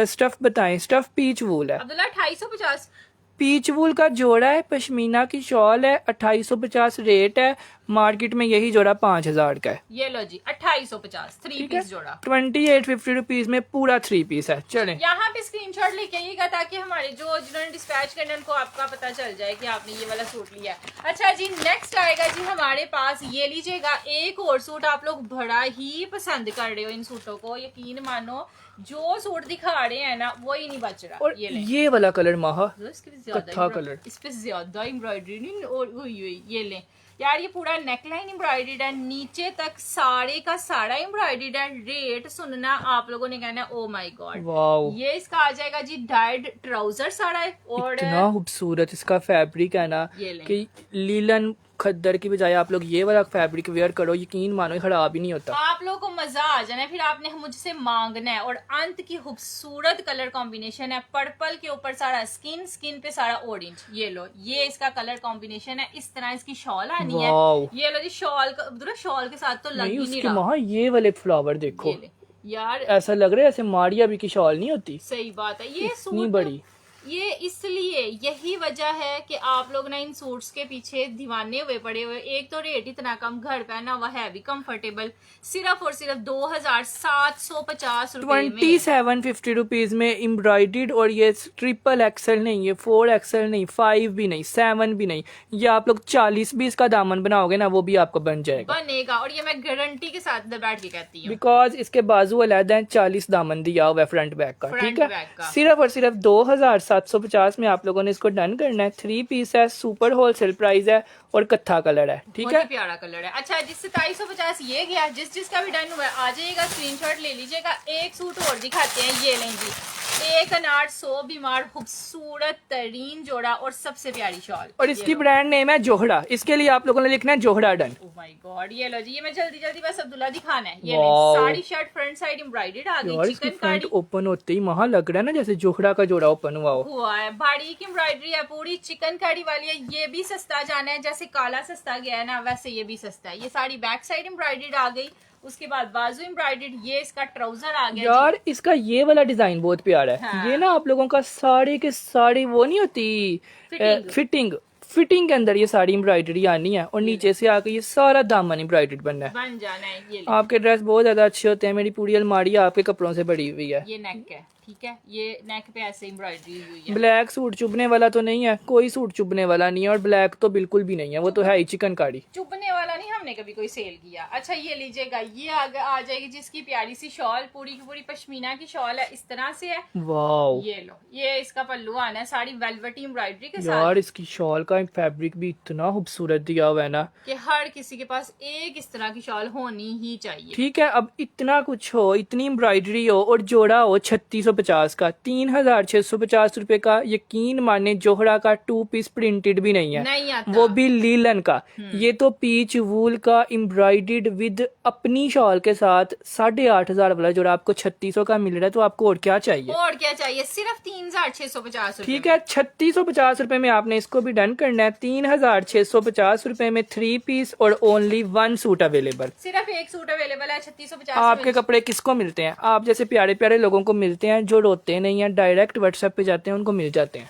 स्टफ बताएं। स्टफ पीच वूल है अब्दुल्ला 2850। पीच वूल का जोड़ा है, पश्मीना की शॉल है, 2850 रेट है। मार्केट में यही जोड़ा 5000 का है। ये लो जी 2850 3 पीस जोड़ा 2850 रुपीज में पूरा 3 पीस है। चलें यहाँ पे स्क्रीनशॉट लेके आइएगा ताकि हमारे जो जिन्होंने डिस्पैच करने उनको आपका पता चल जाए कि आपने ये वाला सूट लिया। अच्छा जी नेक्स्ट आएगा जी हमारे पास, ये लीजिएगा एक और सूट। आप लोग बड़ा ही पसंद कर रहे हो इन सूटों को, यकीन मानो जो सूट दिखा रहे हैं ना वो ही नहीं बच रहा। और ये वाला कलर माहा कत्था कलर, इस पे ज्यादा एम्ब्रॉयडरी नहीं और हुई। ये लें यार, ये पूरा नेकलाइन एम्ब्रॉयडर्ड है, नीचे तक सारे का सारा एम्ब्रॉयडर्ड है। रेट सुनना आप लोगों ने कहना ओ माय गॉड। ये इसका आ जाएगा जी डाइड ट्राउजर सारा है, और इतना खूबसूरत इसका फैब्रिक है ना कि लीलन खद्दर की बजाय आप लोग ये वाला फैब्रिक वेयर करो, यकीन मानो खराब ही नहीं होता। आप लोगों को मजा आ जाना है। फिर आपने मुझसे मांगना है। और अंत की खूबसूरत कलर कॉम्बिनेशन है, पर्पल के ऊपर सारा स्किन पे सारा ऑरेंज। ये लो, ये इसका कलर कॉम्बिनेशन है। इस तरह इसकी शॉल आनी है। ये लो जी शॉल के साथ तो लग ही नहीं रहा। ये वाले फ्लावर देखो यार, ऐसा लग रहा है ऐसे मारिया भी की शॉल नहीं होती। सही बात है। ये इतनी बड़ी, ये इसलिए यही वजह है कि आप लोग ना इन सूट्स के पीछे दीवाने हुए पड़े हुए। एक तो रेट इतना कम, घर पहना हुआ है भी कंफर्टेबल, सिर्फ और सिर्फ 2750 रुपए 2750 रुपीज में एम्ब्रॉयडर्ड। और ये ट्रिपल एक्सल नहीं, ये 4 एक्सल नहीं, 5 भी नहीं, 7 भी नहीं। ये आप लोग 40 भी इसका दामन बनाओगे ना वो भी आपको बन जाएगा, बनेगा। और ये मैं गारंटी के साथ बैठ के कहती हूँ, बिकॉज इसके बाजू अलग है, 40 दामन दिया हुआ है फ्रंट बैक का। ठीक है, सिर्फ और सिर्फ 2750 में आप लोगों ने इसको डन करना है। 3 पीस है, सुपर होलसेल प्राइस है और कत्था कलर है। ठीक है, प्यारा कलर है। अच्छा, जिस 2750 ये गया, जिसका भी डन हुआ है आ जाइएगा, स्क्रीनशॉट ले लीजिएगा। एक सूट और दिखाते हैं, ये लें जी, 1,800 बीमार खूबसूरत तरीन जोड़ा और सबसे प्यारी शॉल। और इसकी ब्रांड नेम है जोहड़ा। इसके लिए आप लोगों ने लिखना है जोहड़ा डन। ओह माय गॉड, ये लो जी, ये मैं जल्दी बस अब्दुल्ला दिखाना है। ये sari shirt front side embroidered आ गई, चिकनकारी ओपन होते ही वहां लग रहा है ना जैसे जोहड़ा का जोड़ा ओपन हुआ है। बारीक एम्ब्रॉयडरी है, पूरी चिकनकारी वाली है। ये भी सस्ता जाना है, जैसे काला सस्ता गया है ना वैसे ये भी सस्ता है। ये साड़ी बैक साइड एम्ब्रॉयडर्ड आ गई, उसके बाद बाजू एम्ब्रॉयडर्ड। ये इसका ट्राउजर आ गया यार। इसका ये वाला डिजाइन बहुत प्यारा है। हाँ। ये ना आप लोगों का साड़ी के साड़ी वो नहीं होती फिटिंग के अंदर ये साड़ी एम्ब्रॉयडरी आनी है और नीचे से आके ये सारा दामन एम्ब्रॉयडर्ड बनना है, बन जाना है। ये आपके ड्रेस बहुत ज्यादा अच्छे होते हैं। मेरी पूरी अलमारी आपके कपड़ों से भरी हुई है। ये नेक है, ठीक है, ये नेक पे ऐसे एम्ब्रॉयडरी हुई है। ब्लैक सूट चुभने वाला तो नहीं है, कोई सूट चुभने वाला नहीं है, और ब्लैक तो बिल्कुल भी नहीं है, वो तो है ही चिकनकारी। चुभने वाला नहीं, हमने कभी कोई सेल किया। अच्छा, ये लीजिएगा, ये आ जाएगी जिसकी प्यारी सी शॉल, पूरी की पूरी पश्मीना की शॉल है, इस तरह से है। वाओ, ये लो, ये इसका पल्लू आना है, साड़ी वेलवेटी एम्ब्रॉयडरी के साथ। यार इसकी शॉल का फैब्रिक भी इतना खूबसूरत दिया हुआ है ना कि हर किसी के पास एक इस तरह की शॉल होनी ही चाहिए। ठीक है, अब इतना कुछ हो, इतनी एम्ब्रॉयडरी हो और जोड़ा हो 3650 3650 का, 3650 रुपए का। यकीन माने जोहरा का 2 पीस प्रिंटेड भी नहीं है, नहीं आता। वो भी लीलन का। ये तो पीच वूल का एम्ब्रॉयडर्ड विद अपनी शॉल के साथ 8500 वाला जोड़ा आपको 3600 का मिल रहा है, तो आपको और क्या चाहिए? और क्या चाहिए, सिर्फ 3650 रुपए। ठीक है, 3650 रुपए में आपने इसको भी डन करना है। 3650 रुपए में 3 पीस और ओनली 1 सूट अवेलेबल। सिर्फ एक सूट अवेलेबल है 3650। आपके कपड़े किसको मिलते हैं? आप जैसे प्यारे प्यारे लोगों को मिलते हैं, जो रोते नहीं हैं, डायरेक्ट व्हाट्सएप पे जाते हैं, उनको मिल जाते हैं।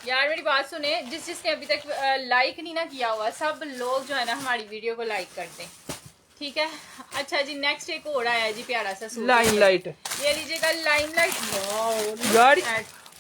यार मेरी बात सुने, जिसने अभी तक लाइक नहीं ना किया हुआ, सब लोग जो है ना हमारी वीडियो को लाइक कर दें, ठीक है। अच्छा जी, नेक्स्ट एक और आया है जी, प्यारा सा सूट, लाइमलाइट। ये लीजिएगा, लाइमलाइट। यार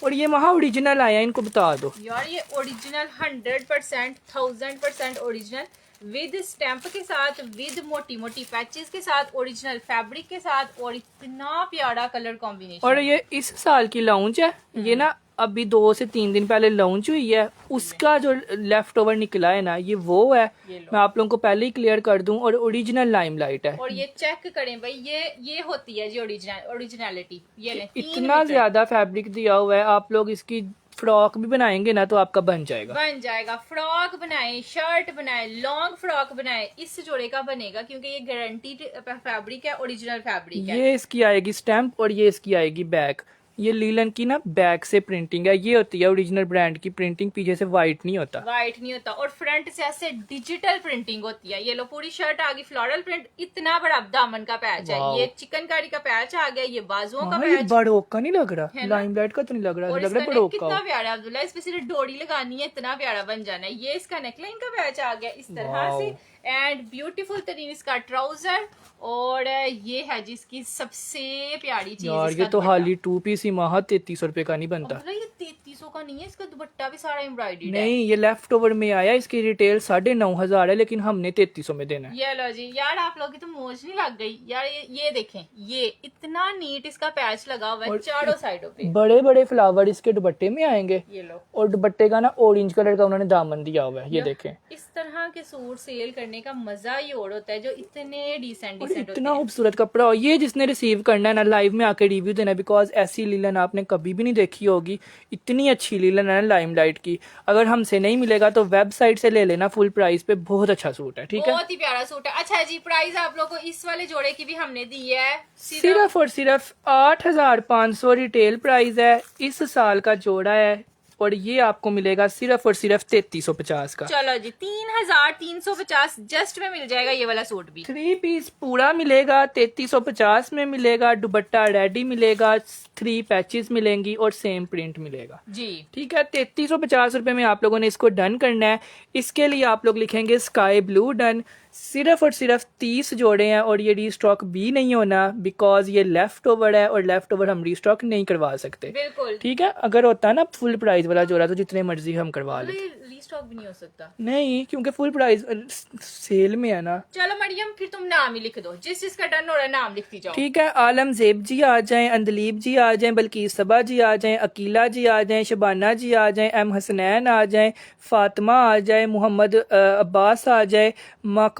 और ये वहाँ ओरिजिनल आया, इनको बता दो यार ये ओरिजिनल 100% 1000% ओरिजिनल, विद स्टैंप के साथ, विद मोटी मोटी पैचेस के साथ, ओरिजिनल फैब्रिक के साथ, और इतना प्यारा कलर कॉम्बिनेशन। और ये इस साल की लॉन्च है, ये ना अभी 2 से 3 दिन पहले लॉन्च हुई है। उसका जो लेफ्ट ओवर निकला है ना, ये वो है। मैं आप लोगों को पहले ही क्लियर कर दूं, और ओरिजिनल लाइमलाइट है। और ये चेक करें भाई, ये होती है जी ओरिजिनलिटी। ये लें, 3 इतना मीटर ज्यादा फैब्रिक दिया हुआ है, आप लोग इसकी फ्रॉक भी बनाएंगे ना तो आपका बन जाएगा। बन जाएगा। फ्रॉक बनाए, शर्ट बनाए, लॉन्ग फ्रॉक बनाए, इस जोड़े का बनेगा, क्योंकि ये गारंटीड फैब्रिक है, ओरिजिनल फैब्रिक है। ये इसकी आएगी स्टैम्प और ये इसकी आएगी बैक। ये लीलन की ना बैक से प्रिंटिंग है, ये होती है ओरिजिनल ब्रांड की प्रिंटिंग, पीछे से वाइट नहीं होता। वाइट नहीं होता, और फ्रंट से ऐसे डिजिटल प्रिंटिंग होती है। ये लो, पूरी शर्ट आ गई फ्लोरल प्रिंट, इतना बड़ा दामन का पैच है। वाओ। ये चिकनकारी का पैच आ गया, ये बाजुओं का ये पैच, बड़ोक का नहीं लग रहा, है ना? लाइमलाइट का तो नहीं लग रहा, और लग रहा इसका है बड़ोक नेक का कितना हो। प्यारा है अब्दुल्ला, इस पे सिर्फ डोरी लगानी है, इतना प्यारा बन जाना है। ये इसका नेकलाइन का पैच आ गया इस तरह वाओ। से, एंड ब्यूटीफुल तरीन इसका ट्राउजर, और ये है जिसकी सबसे प्यारी चीज। यार इसका ये तो दुपट्टा। हाली 2 पीस ही महा 3300 रुपए का नहीं बनता। अब्दुल्ला ये 3300 का नहीं है, इसका दुपट्टा भी सारा एम्ब्रॉयडर्ड है। नहीं, ये लेफ्ट ओवर में आया, इसकी रिटेल 9500 है, लेकिन हमने 3300 में देना है। ये लो जी, यार आप लोगों की तो मौज नहीं लग गई यार। ये देखें, ये इतना नीट इसका पैच लगा हुआ है और चारों साइडों पे। बड़े बड़े फ्लावर इसके दुपट्टे में आएंगे, ये लो, और दुपट्टे का ना ऑरेंज कलर का उन्होंने दामन दिया हुआ है, ये देखें। इस तरह के सूट सेल करने का मजा ही और होता है, जो इतने डिसेंट और डिसेंट होते इतना हैं। खूबसूरत कपड़ा, और ये जिसने रिसीव करना है ना, लाइव में आके रिव्यू देना, बिकॉज ऐसी लीलन आपने कभी भी नहीं देखी होगी। इतनी अच्छी लीलन है ना लाइमलाइट की, अगर हमसे नहीं मिलेगा तो वेबसाइट से ले लेना फुल प्राइस पे, बहुत अच्छा सूट है। ठीक है, बहुत ही प्यारा सूट है। अच्छा जी, प्राइस आप लोगों को इस वाले जोड़े की भी हमने दी है सिर्फ और सिर्फ 8500 रिटेल प्राइस है, इस साल का जोड़ा है, और ये आपको मिलेगा सिर्फ और सिर्फ 3350 का। चलो जी, 3350 जस्ट में मिल जाएगा ये वाला सूट भी। 3 पीस पूरा मिलेगा, 3350 में मिलेगा। दुपट्टा रेडी मिलेगा, 3 पैचेस मिलेंगी और सेम प्रिंट मिलेगा जी। ठीक है। 3350 रुपए में आप लोगों ने इसको डन करना है। इसके लिए आप लोग लिखेंगे स्काई ब्लू डन। सिर्फ और सिर्फ 30 जोड़े हैं, और ये रीस्टॉक भी नहीं होना, बिकॉज ये लेफ्ट ओवर है, और लेफ्ट ओवर हम रीस्टॉक नहीं करवा सकते। बिल्कुल ठीक है, अगर होता है ना फुल प्राइस वाला जोड़ा तो जितने मर्जी हम करवा लेते। रीस्टॉक भी नहीं हो सकता। नहीं, क्योंकि फुल प्राइस सेल में है ना। चलो मरियम, फिर तुम नाम ही लिख दो, जिस जिसका डन हो रहा है नाम लिखती जाओ। ठीक है, आलम जेब जी आ जाएं, अंदलीब जी आ जाएं, बल्कीस सबा जी आ जाएं, अकीला जी आ जाएं, शबाना जी आ जाएं, एम हसनैन आ जाएं, फातिमा आ जाए, मोहम्मद अब्बास आ जाए,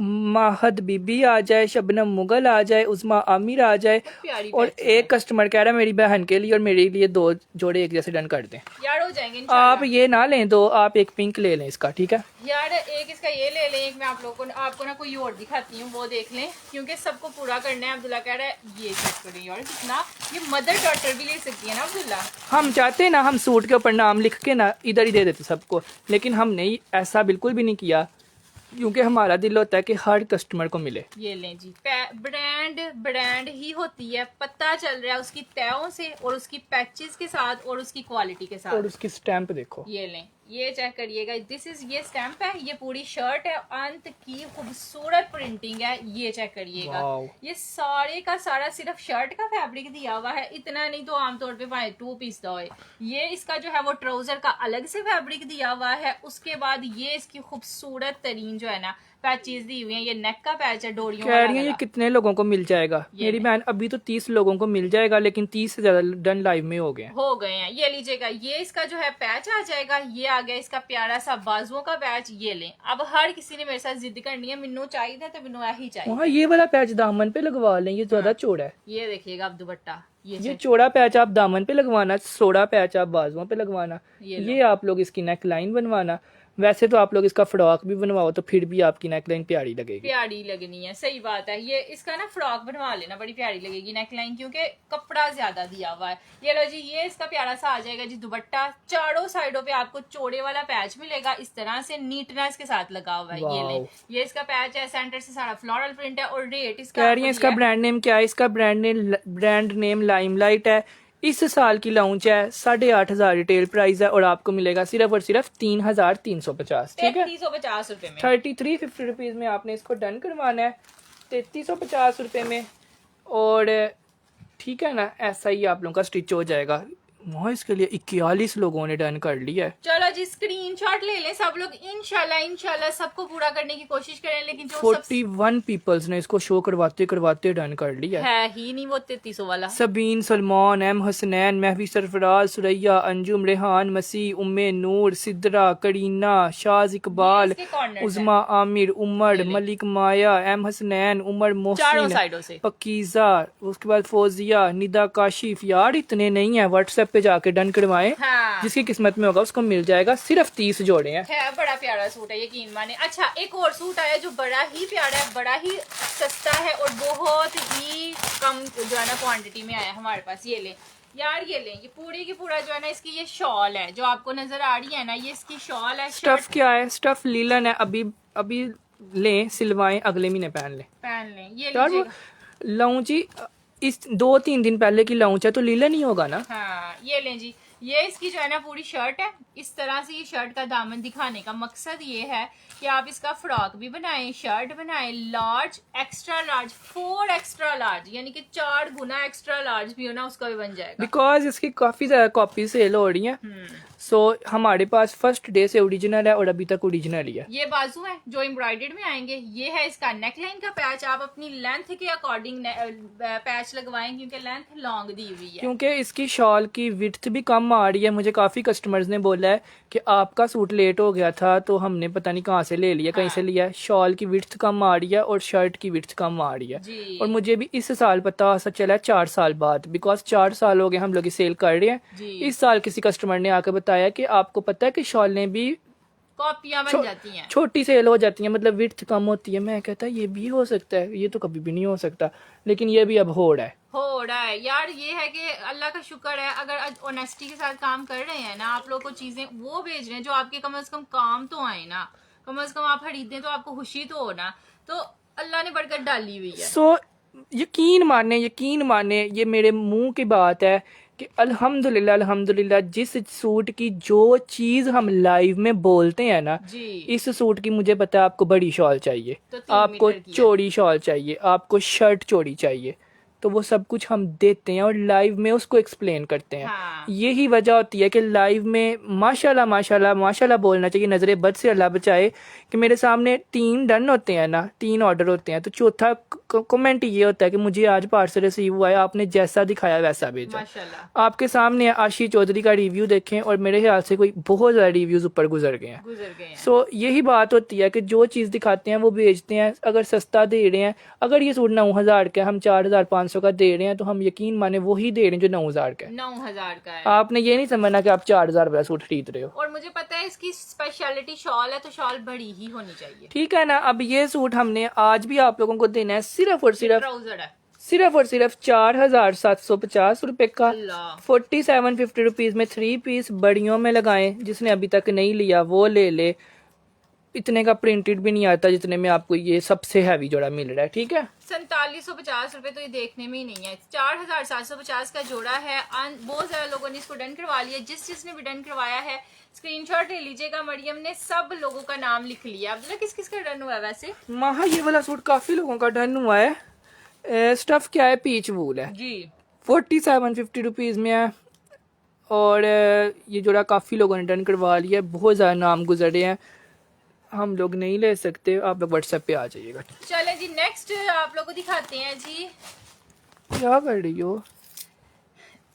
माहद बीबी आ जाए, शबनम मुगल आ जाए, उस्मा आमिर आ जाए, प्यारी और एक कस्टमर कह रहा है मेरी बहन के लिए और मेरे लिए 2 जोड़े एक जैसे डन कर दें। यार हो जाएंगे इंशाल्लाह। आप ये ना लें, दो आप एक पिंक ले लें इसका। ठीक है यार एक इसका ये ले लें, एक मैं आप लोगों को आपको ना कोई और दिखाती हूँ, वो देख लें, क्योंकि सबको पूरा करना है। अब्दुल्ला कह रहा है ये चेक करें यार, कितना ये मदर डॉटर भी ले सकती है ना अब्दुल्ला। हम चाहते हैं ना, हम सूट के ऊपर नाम लिख के ना इधर ही दे देते सबको, लेकिन हमने ऐसा बिल्कुल भी नहीं किया, क्योंकि हमारा दिल होता है कि हर कस्टमर को मिले। ये लें जी, ब्रांड ही होती है, पता चल रहा है उसकी तयों से, और उसकी पैचेस के साथ, और उसकी क्वालिटी के साथ। और उसकी स्टैंप देखो, ये लें, ये चेक करिएगा, ये स्टैंप है, ये पूरी शर्ट है, अंत की खूबसूरत प्रिंटिंग है, ये चेक करिएगा। वाओ। ये सारे का सारा सिर्फ शर्ट का फैब्रिक दिया हुआ है, इतना नहीं तो आमतौर पे 2 पीस दो है। ये इसका जो है वो ट्राउजर का अलग से फैब्रिक दिया हुआ है, उसके बाद ये इसकी खूबसूरत तरीन जो है ना पैचेस दी हुई है, ये नेक का पैच है डोरियों कह रही है ये वाला। कितने लोगों को मिल जाएगा? मेरी बहन अभी तो 30 लोगों को मिल जाएगा, लेकिन 30 से ज्यादा डन लाइव में हो गए हैं। ये लीजिएगा, ये इसका जो है पैच आ जाएगा, ये आ गया इसका प्यारा सा बाजुओं का पैच। ये लें, अब हर किसी ने मेरे साथ जिद करनी है, मिन्नू चाहिए तो मिन्नू यही चाहिए। वहाँ ये वाला पैच दामन पे लगवा लें, ये ज्यादा चौड़ा है। ये देखिएगा अब दुपट्टा ये चौड़ा पैच आप दामन पे लगवाना, चौड़ा पैच आप बाजुओं पे लगवाना, ये आप लोग इसकी नेक लाइन बनवाना। वैसे तो आप लोग इसका फ्रॉक भी बनवाओ तो फिर भी आपकी नेकलाइन प्यारी लगेगी, प्यारी लगनी है। सही बात है। ये इसका ना फ्रॉक बनवा लेना, बड़ी प्यारी लगेगी नेकलाइन, क्योंकि कपड़ा ज्यादा दिया हुआ है। ये लो जी, ये इसका प्यारा सा आ जाएगा जी दुपट्टा। चारों साइडों पे आपको चौड़े वाला पैच मिलेगा, इस तरह से नीटनेस के साथ लगा हुआ है। ये ले, ये इसका पैच है, सेंटर से सारा फ्लोरल प्रिंट है। और रेट इसका कह रही है इसका ब्रांड नेम क्या है? इसका ब्रांड नेम लाइमलाइट है। इस साल की लॉन्च है, 8,500 रिटेल प्राइस है और आपको मिलेगा सिर्फ और सिर्फ 3,350। ठीक है, 3350 रुपए में, 3350 रुपीज में आपने इसको डन करवाना है, 3350 रुपए में। और ठीक है ना, ऐसा ही आप लोगों का स्टिच हो जाएगा। वहाँ इसके लिए 41 लोगों ने डन कर लिया है। चलो जी, स्क्रीनशॉट ले लें सब लोग। इंशाल्लाह सबको पूरा करने की कोशिश करें, लेकिन जो 41 पीपल्स ने इसको शो करवाते करवाते डन कर लिया है ही नहीं वो 3300 वाला। सबीन, सलमान, एम हसनैन, महवी सरफराज, सुरैया, अंजुम, रेहान, मसीह, उम्मे नूर, सिद्रा, करीना, शाज इकबाल, उज़मा, आमिर, उमर, मलिक, माया, एम हसनैन, उमर मोहसिन, पकीजा, उसके बाद फौजिया, निदा, काशिफ। यार इतने नहीं है, व्हाट्सएप पे जाके डन करवाएं। हाँ। जिसकी किस्मत में होगा उसको मिल जाएगा। सिर्फ 30 जोड़े हैं। है बड़ा प्यारा सूट है, यकीन माने। अच्छा, एक और सूट आया जो बड़ा ही प्यारा है, बड़ा ही सस्ता है और बहुत ही कम जो है ना क्वांटिटी में आया हमारे पास। ये ले यार, ये ले, ये पूरी की पूरा जो है ना इसकी ये शॉल है जो आपको नजर आ रही है ना, ये इसकी शॉल है। स्टफ क्या है? स्टफ लीलन है। अभी लें, सिलवाएं, अगले महीने पहन लें। ये लीजिएगा। लॉन्च ही इस 2-3 दिन पहले की लॉन्च है तो लीलन ही होगा ना। हाँ, ये लें जी, ये इसकी जो है ना पूरी शर्ट है। इस तरह से ये शर्ट का दामन दिखाने का मकसद ये है कि आप इसका फ्रॉक भी बनाएं, शर्ट बनाएं, large, extra large, 4 extra large, यानी कि 4 गुना एक्स्ट्रा लार्ज भी हो ना, उसका भी बन जाएगा। बिकॉज इसकी काफी ज्यादा कॉपी सेल हो रही है। सो हमारे पास फर्स्ट डे से ओरिजिनल है और अभी तक ओरिजिनल ही है। ये बाजू है जो एम्ब्रॉयडर्ड में आएंगे। ये है इसका नेकलाइन का पैच। आप अपनी लेंथ के अकॉर्डिंग पैच लगवाएं, क्योंकि लेंथ लॉन्ग दी हुई है। क्योंकि इसकी शॉल की विड्थ भी कम आ रही है। मुझे काफी कस्टमर्स ने बोला है कि आपका सूट लेट हो गया था तो हमने पता नहीं कहाँ से ले लिया, कहीं से लिया। शॉल की विड्थ कम आ रही है और शर्ट की विड्थ कम आ रही है। और मुझे भी इस साल पता चला 4 साल बाद, बिकॉज 4 साल हो गए हम लोग सेल कर रहे हैं। इस साल किसी कस्टमर ने आकर बताया कि आपको पता है कि शॉलें भी कॉपियां बन जाती हैं, छोटी सेल हो जाती हैं, मतलब विड्थ कम होती है। मैं कहता ये भी हो सकता है, ये तो कभी भी नहीं हो सकता, लेकिन ये भी अब हो रहा है। यार ये है कि अल्लाह का शुक्र है, अगर ऑनेस्टी के साथ काम कर रहे हैं ना, आप लोग को चीजें वो भेज रहे हैं जो आपके कम से कम काम तो आए ना, कम से कम आप खरीदें तो आपको खुशी तो हो ना, तो अल्लाह ने बरकत डाली हुई है। सो यकीन माने ये मेरे मुंह की बात है कि अल्हम्दुलिल्लाह जिस सूट की जो चीज हम लाइव में बोलते हैं ना, इस सूट की मुझे पता है आपको बड़ी शॉल चाहिए, तो आपको चौड़ी शॉल चाहिए, आपको शर्ट चौड़ी चाहिए, तो वो सब कुछ हम देते हैं और लाइव में उसको एक्सप्लेन करते हैं। हाँ। यही वजह होती है कि लाइव में माशाल्लाह बोलना चाहिए। नजरे बद से अल्लाह बचाए कि मेरे सामने 3 डन होते हैं ना, 3 ऑर्डर होते हैं, तो चौथा कमेंट ये होता है कि मुझे आज पार्सल रिसीव हुआ है, आपने जैसा दिखाया वैसा भेजा। माशाल्लाह। आपके सामने आशी चौधरी का रिव्यू देखें और मेरे ख्याल से कोई बहुत ज्यादा रिव्यूज ऊपर गुजर गए हैं। सो यही बात होती है कि जो चीज दिखाते हैं वो भेजते हैं। अगर सस्ता दे रहे हैं, अगर ये सूट 9,000 का हम 4,500 का दे रहे हैं, तो हम यकीन माने वही दे रहे हैं जो 9,000 का है। 9,000 का है। आपने ये नहीं समझना कि आप 4,000 वाला सूट खरीद रहे हो। और मुझे पता है इसकी स्पेशलिटी शॉल है, तो शॉल बड़ी ही होनी चाहिए। ठीक है ना। अब ये सूट हमने आज भी आप लोगों को देना है सिर्फ और सिर्फ ट्राउजर है, सिर्फ और सिर्फ 4,750 रुपए का। 4750 रुपीज में 3 पीस बड़ियों में लगाएं। जिसने अभी तक नहीं लिया वो ले ले। इतने का प्रिंटेड भी नहीं आता जितने में आपको ये सबसे हैवी जोड़ा मिल रहा है। ठीक है, 4750 रुपए तो ये देखने में ही नहीं है। 4,750 का जोड़ा है। बहुत ज्यादा लोगों ने इसको डन करवा लिया। जिसने भी डन करवाया है स्क्रीनशॉट ले लीजिएगा। मरियम ने सब लोगों का नाम लिख लिया। अब्दुल्ला किस किस का डन हुआ है? वैसे माहा ये वाला सूट काफी लोगों का डन हुआ है। स्टफ क्या है? पीच वूल है जी। 4750 रुपीज में है। और ये जोड़ा काफी लोगों ने डन करवा लिया है। बहुत ज्यादा नाम गुजरे हैं, हम लोग नहीं ले सकते। आप लोग व्हाट्सएप पे आ जाइएगा। चले जी, नेक्स्ट आप लोगों को दिखाते हैं जी। क्या कर रही हो?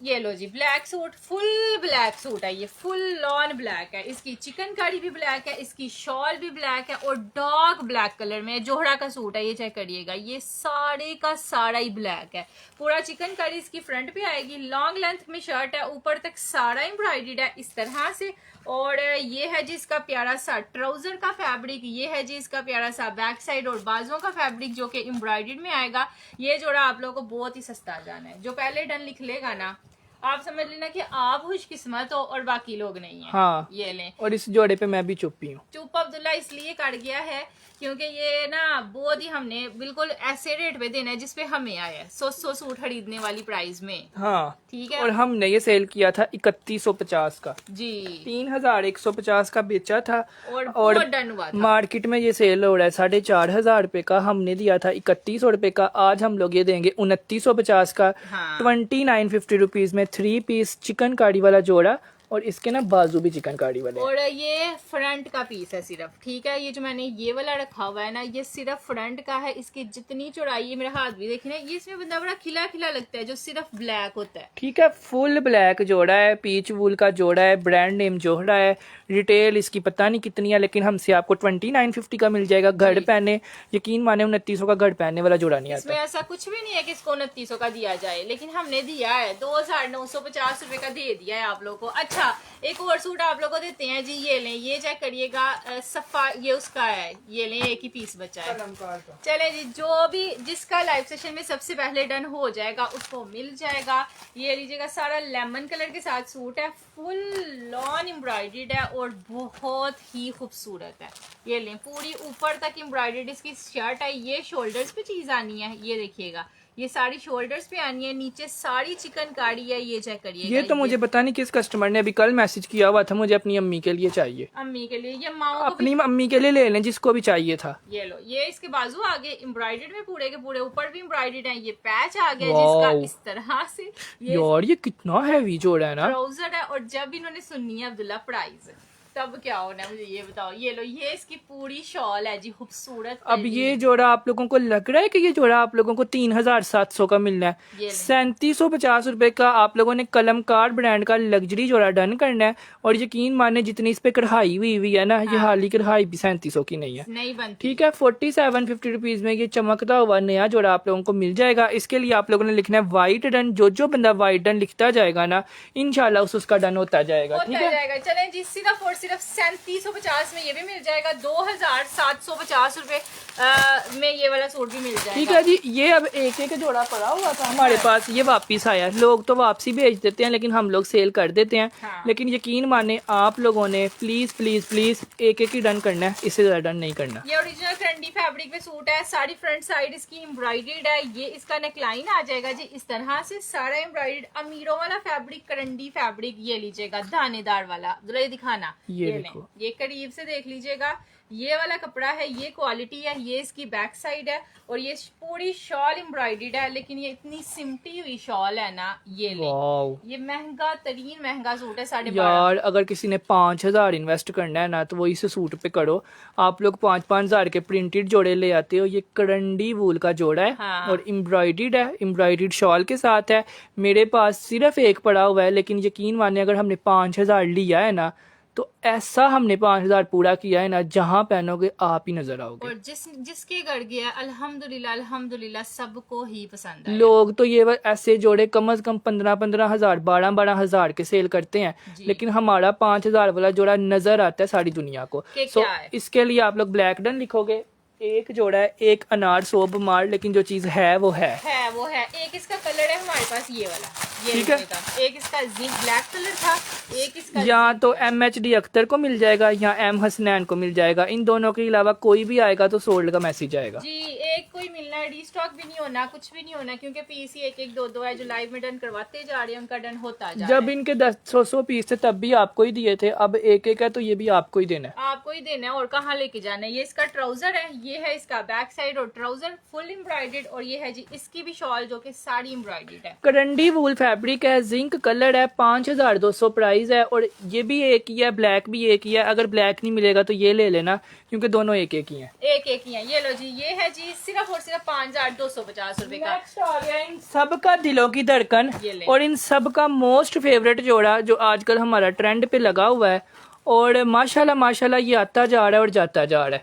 ये लो जी black suit, full black suit है ये, फुल लॉन ब्लैक है। इसकी चिकनकारी भी ब्लैक है, इसकी शॉल भी ब्लैक है और डार्क ब्लैक कलर में जोहरा का सूट है। ये चेक करिएगा, ये सारे का सारा ही ब्लैक है। पूरा चिकनकारी इसकी फ्रंट पे आएगी, लॉन्ग लेंथ में शर्ट है, ऊपर तक सारा एम्ब्रॉयडर्ड है इस तरह से। और ये है जी इसका प्यारा सा ट्राउजर का फैब्रिक, ये है जी इसका प्यारा सा बैक साइड और बाजुओं का फैब्रिक जो कि एम्ब्रॉयडर्ड में आएगा। ये जोड़ा आप लोगों को बहुत ही सस्ता जाना है। जो पहले डन लिख लेगा ना, आप समझ लेना कि आप खुशकिस्मत हो और बाकी लोग नहीं है। हाँ, ये लें। और इस जोड़े पे मैं भी चुप्पी हूँ। चुप अब्दुल्ला इसलिए कट गया है क्योंकि ये ना बहुत ही हमने बिल्कुल ऐसे रेट पे देना है जिसपे हमें आया है 100 सूट खरीदने वाली प्राइस में। हाँ ठीक है। और हमने ये सेल किया था 3150 का जी 3150 का बेचा था और और डन हुआ था। मार्केट में ये सेल हो रहा है 4500 रुपए का, हमने दिया था 3100 रुपए का। आज हम लोग ये देंगे 2950 का। हाँ। 2950 रुपीज में 3 पीस चिकन कारी वाला जोड़ा और इसके ना बाजू भी चिकन कारी वाले हैं। और ये फ्रंट का पीस है सिर्फ, ठीक है। ये जो मैंने ये वाला रखा हुआ है ना, ये सिर्फ फ्रंट का है। इसकी जितनी चौड़ाई है, मेरा हाथ भी देखना, ये इसमें बंदा बड़ा खिला खिला लगता है जो सिर्फ ब्लैक होता है। ठीक है, फुल ब्लैक जोड़ा है, पीच वूल का जोड़ा है, ब्रांड नेम जोड़ा है। रिटेल इसकी पता नहीं कितनी है, लेकिन हमसे आपको 2950 का मिल जाएगा। घड़ पहने, यकीन माने 2900 का घड़ पहनने वाला जोड़ा नहीं इसमें आता। ऐसा कुछ भी नहीं है कि इसको 2900 का दिया जाए, लेकिन हमने दिया है 2950 रुपए का दे दिया है आप लोगों को। अच्छा, एक और सूट आप लोगों को देते हैं जी, ये लें, ये चेक करिएगा, सफा ये उसका है, ये लें, एक ही पीस बचा है। चले जी, जो भी जिसका लाइव सेशन में सबसे पहले डन हो जाएगा उसको मिल जाएगा। ये लीजिएगा, सारा लेमन कलर के साथ सूट है, फुल लॉन एम्ब्रॉयडर्ड है और बहुत ही खूबसूरत है। ये लें, पूरी ऊपर तक एम्ब्रॉयडर्ड इसकी शर्ट है। ये शोल्डर्स पे चीज आनी है, ये देखिएगा, ये सारी शोल्डर्स पे आनी है, नीचे सारी चिकनकारी है। ये चेक करिएगा। ये तो मुझे पता नहीं किस कस्टमर ने अभी कल मैसेज किया हुआ था, मुझे अपनी अम्मी के लिए चाहिए। अम्मी के लिए, ये माओ को अपनी अम्मी के लिए ले लें जिसको भी चाहिए था। ये लो, ये इसके बाजू आगे एम्ब्रॉयडर्ड में पूरे के पूरे, ऊपर भी एम्ब्रॉयडर्ड है। ये पैच आ गया जिसका इस तरह से। यार ये कितना हैवी जोड़ा है ना। ट्राउजर है और जब इन्होंने सुननी है अब्दुल्ला प्राइस तब क्या होना है मुझे ये बताओ। ये लो, ये इसकी पूरी शॉल है जी, खूबसूरत। अब ये जोड़ा आप लोगों को लग रहा है कि ये जोड़ा आप लोगों को 3700 का मिलना है। 3750 रुपए का आप लोगों ने कलमकार ब्रांड का लग्जरी जोड़ा डन करना है। और यकीन माने जितनी इस पे कढ़ाई हुई है ना, ये हाली कढ़ाई भी 3700 की नहीं है, नहीं बनती। ठीक है। 4750 रुपीज में ये चमकता हुआ नया जोड़ा आप लोगों को मिल जाएगा। इसके लिए आप लोगों ने लिखना है व्हाइट डन। जो बंदा व्हाइट डन लिखता जाएगा ना, इंशाल्लाह उसका डन होता जाएगा, ठीक है। चलें जी, सिर्फ और सिर्फ 3750 में ये भी मिल जाएगा। 2750 रुपए में ये वाला सूट भी मिल जाएगा, ठीक है जी। ये अब एक एक जोड़ा पड़ा हुआ था हमारे पास, ये वापिस आया। लोग तो वापसी भेज देते हैं, लेकिन हम लोग सेल कर देते हैं। हाँ। लेकिन यकीन माने आप लोगों ने प्लीज प्लीज प्लीज एक एक ही डन करना है, इससे ज्यादा डन नहीं करना। ये ओरिजिनल ट्रेंडी फैब्रिक में सूट है, सारी फ्रंट साइड इसकी एम्ब्रॉयडर्ड है। ये इसका नेकलाइन आ जाएगा जी इस तरह से, सारा एम्ब्रॉयडर्ड, अमीरों वाला फैब्रिक, करंडी फैब्रिक। ये लीजिएगा, दानेदार वाला। ये दिखाना, ये लें, देखो, ये करीब से देख लीजिएगा। ये वाला कपड़ा है, ये क्वालिटी है, ये इसकी बैक साइड है और ये पूरी शॉल एम्ब्रॉयडर्ड है। लेकिन ये इतनी सिमटी हुई शॉल है ना, ये ले, ये महंगा तरीन महंगा सूट है। 12.5 यार अगर किसी ने 5000 इन्वेस्ट करना है ना, तो वो इस सूट पे करो। आप लोग 5-5 के प्रिंटेड जोड़े ले आते हो। ये करंडी वूल का जोड़ा है। हाँ। और एम्ब्रॉयडर्ड है, एम्ब्रॉयडर्ड शॉल के साथ है। मेरे पास सिर्फ एक पड़ा हुआ है, लेकिन यकीन माने अगर हमने 5000 लिया है ना, तो ऐसा हमने 5000 पूरा किया है ना, जहां पहनोगे आप ही नजर आओगे। और जिसके घर गया अल्हम्दुलिल्लाह अल्हम्दुलिल्लाह सबको ही पसंद है। लोग तो ये ऐसे जोड़े कम से कम 15-15 हजार 12-12 हजार के सेल करते हैं, लेकिन हमारा 5000 वाला जोड़ा नजर आता है सारी दुनिया को। सो इसके लिए आप लोग ब्लैक डन लिखोगे। एक जोड़ा है, एक अनार सोब मार, लेकिन जो चीज है वो है। एक इसका कलर है हमारे पास ये वाला, ये ठीक है। एक इसका जिंक ब्लैक कलर था, एक इसका या तो MHD अख्तर को मिल जाएगा या M हसनैन को मिल जाएगा। इन दोनों के अलावा कोई भी आएगा तो सोल्ड का मैसेज आएगा जी। एक कोई मिलना है, रीस्टॉक भी नहीं होना, कुछ भी नहीं होना, क्योंकि पीस ही 1-1 2-2 है जो लाइव में डन करवाते जा रहे हैं, उनका डन होता जा रहा है। जब इनके 100 पीस थे तब भी आपको ही दिए थे, अब एक एक है तो ये भी आपको ही देना है। आपको ही देना है और कहाँ लेके जाना है। ये इसका ट्राउजर है, ये है इसका बैक साइड और ट्राउजर फुल एम्ब्रॉयडर्ड। और ये है जी इसकी भी शॉल जो कि सारी एम्ब्रॉयडर्ड है। करंडी वूल फैब्रिक है, जिंक कलर है, 5200 प्राइस है। और ये भी एक ही है, ब्लैक भी एक ही है। अगर ब्लैक नहीं मिलेगा तो ये ले लेना, क्योंकि दोनों एक एक ही हैं। एक एक ही है। ये लो जी, ये है जी सिर्फ और सिर्फ 5250 रुपए का। नेक्स्ट आ गया इन सबका दिलों की धड़कन, ये ले। और इन सब का मोस्ट फेवरेट जोड़ा जो आजकल हमारा ट्रेंड पे लगा हुआ है, और माशाल्लाह माशाल्लाह ये आता जा रहा है और जाता जा रहा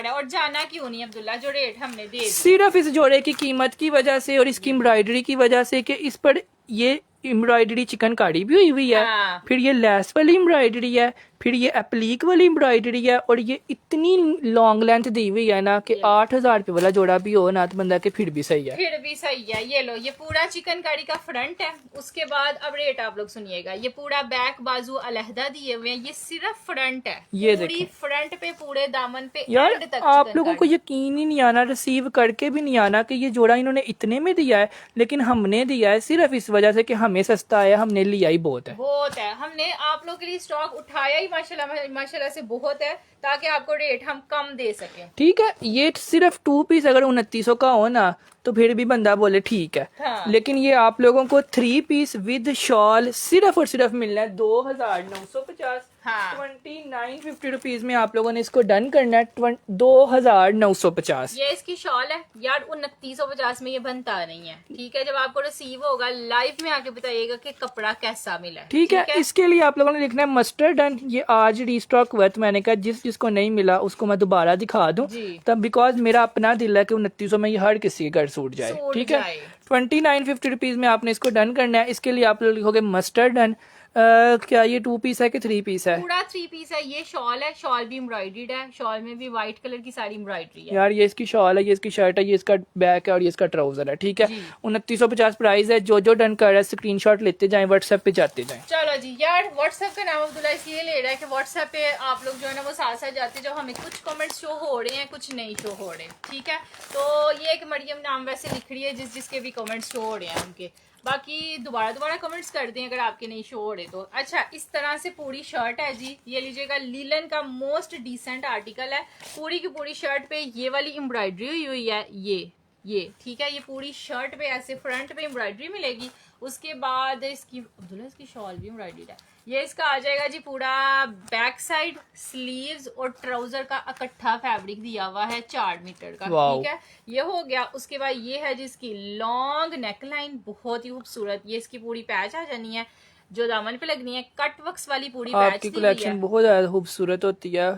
है। और जाना क्यों नहीं अब्दुल्ला, जो रेट हमने दे दिए। सिर्फ इस जोड़े की कीमत की वजह से और इसकी एम्ब्रॉयडरी की वजह से कि इस पर ये एम्ब्रॉयडरी चिकनकारी भी हुई है, हाँ। फिर ये लेस वाली एम्ब्रॉयडरी है, फिर ये एप्लीक वाली एम्ब्रॉयडरी है, और ये इतनी लॉन्ग लेंथ दी हुई है ना कि 8,000 रुपए वाला जोड़ा भी हो ना तो बंदा के फिर भी सही है। ये लो, ये पूरा चिकनकारी का फ्रंट है। उसके बाद अब रेट आप लोग सुनिएगा, ये पूरा बैक बाजू अलहदा दिए हुए हैं, ये सिर्फ फ्रंट है। ये पूरी देखें फ्रंट पे, पूरे दामन पे यार, एंड तक आप लोगों को चिकनकारी। यकीन ही नहीं आना, रिसीव करके भी नहीं आना कि ये जोड़ा इन्होंने इतने में दिया है, लेकिन हमने दिया है सिर्फ इस वजह से कि हमें सस्ता है, हमने लिया ही बहुत है। हमने आप लोग के लिए स्टॉक उठाया ही माशाल्लाह से बहुत है, ताकि आपको रेट हम कम दे सके। ठीक है, ये सिर्फ 2 पीस अगर 2900 का हो ना तो फिर भी बंदा बोले ठीक है, हाँ। लेकिन ये आप लोगों को 3 पीस विद शॉल सिर्फ और सिर्फ मिलना है 2,950। हाँ। 2950 रुपीज में आप लोगों ने इसको डन करना है 2,950। ये इसकी शॉल है यार, 2950 में ये बनता नहीं है। ठीक है, जब आपको रिसीव होगा लाइव में आके बताइएगा कि कपड़ा कैसा मिला है। ठीक है, इसके लिए आप लोगों ने लिखना है मस्टर्ड डन। ये आज रिस्टॉक हुआ तो मैंने कहा जिसको नहीं मिला उसको मैं दोबारा दिखा दूं, तब बिकॉज मेरा अपना दिल है कि 2900 में ये हर किसी के घर सूट जाए। ठीक है, 2950 रुपीज में आपने इसको डन करना है। इसके लिए आप लोग लिखोगे मस्टर्ड डन। क्या ये 2 पीस है कि 3 पीस है? पूरा 3 पीस है। ये शॉल है, शॉल भी एम्ब्रॉयडर्ड है, शॉल में भी व्हाइट कलर की सारी एम्ब्रॉयडरी है। यार ये इसकी शॉल है, ये इसकी शर्ट है, ये इसका बैक है और ये इसका ट्राउजर है। ठीक है, 2950 प्राइस है। जो डन कर रहा है स्क्रीनशॉट लेते जाएं, व्हाट्सएप पे जाते जाएं। चलो जी यार, व्हाट्सएप का नाम अब्दुल्ला इसलिए ले रहा है कि व्हाट्सएप पे आप लोग जो है ना वो साथ साथ जाते जाओ, हमें कुछ कमेंट्स शो हो रहे हैं, कुछ नहीं शो हो रहे। ठीक है, तो ये एक मरियम नाम वैसे लिख रही है जिसके भी कमेंट्स शो हो रहे हैं उनके, बाकी दोबारा कमेंट्स कर दें अगर आपके नहीं शो हो रहे तो। अच्छा, इस तरह से पूरी शर्ट है जी, ये लीजिएगा, लीलन का मोस्ट डिसेंट आर्टिकल है। पूरी की पूरी शर्ट पे ये वाली एम्ब्रॉयडरी हुई है, ये ठीक है, ये पूरी शर्ट पे ऐसे फ्रंट पे एम्ब्रॉयडरी मिलेगी। उसके बाद इसकी अब्दुल्ला इसकी शॉल भी एम्ब्रॉयडर्ड है। ये इसका आ जाएगा जी पूरा बैक साइड, स्लीव्स और ट्राउजर का इकट्ठा फैब्रिक दिया हुआ है 4 मीटर का। ठीक है, ये हो गया। उसके बाद ये है जिसकी लॉन्ग नेकलाइन, बहुत ही खूबसूरत। ये इसकी पूरी पैच आ जानी है जो दामन पे लगनी है, कट वर्क्स वाली पूरी पैच। आपकी कलेक्शन बहुत ज्यादा खूबसूरत होती है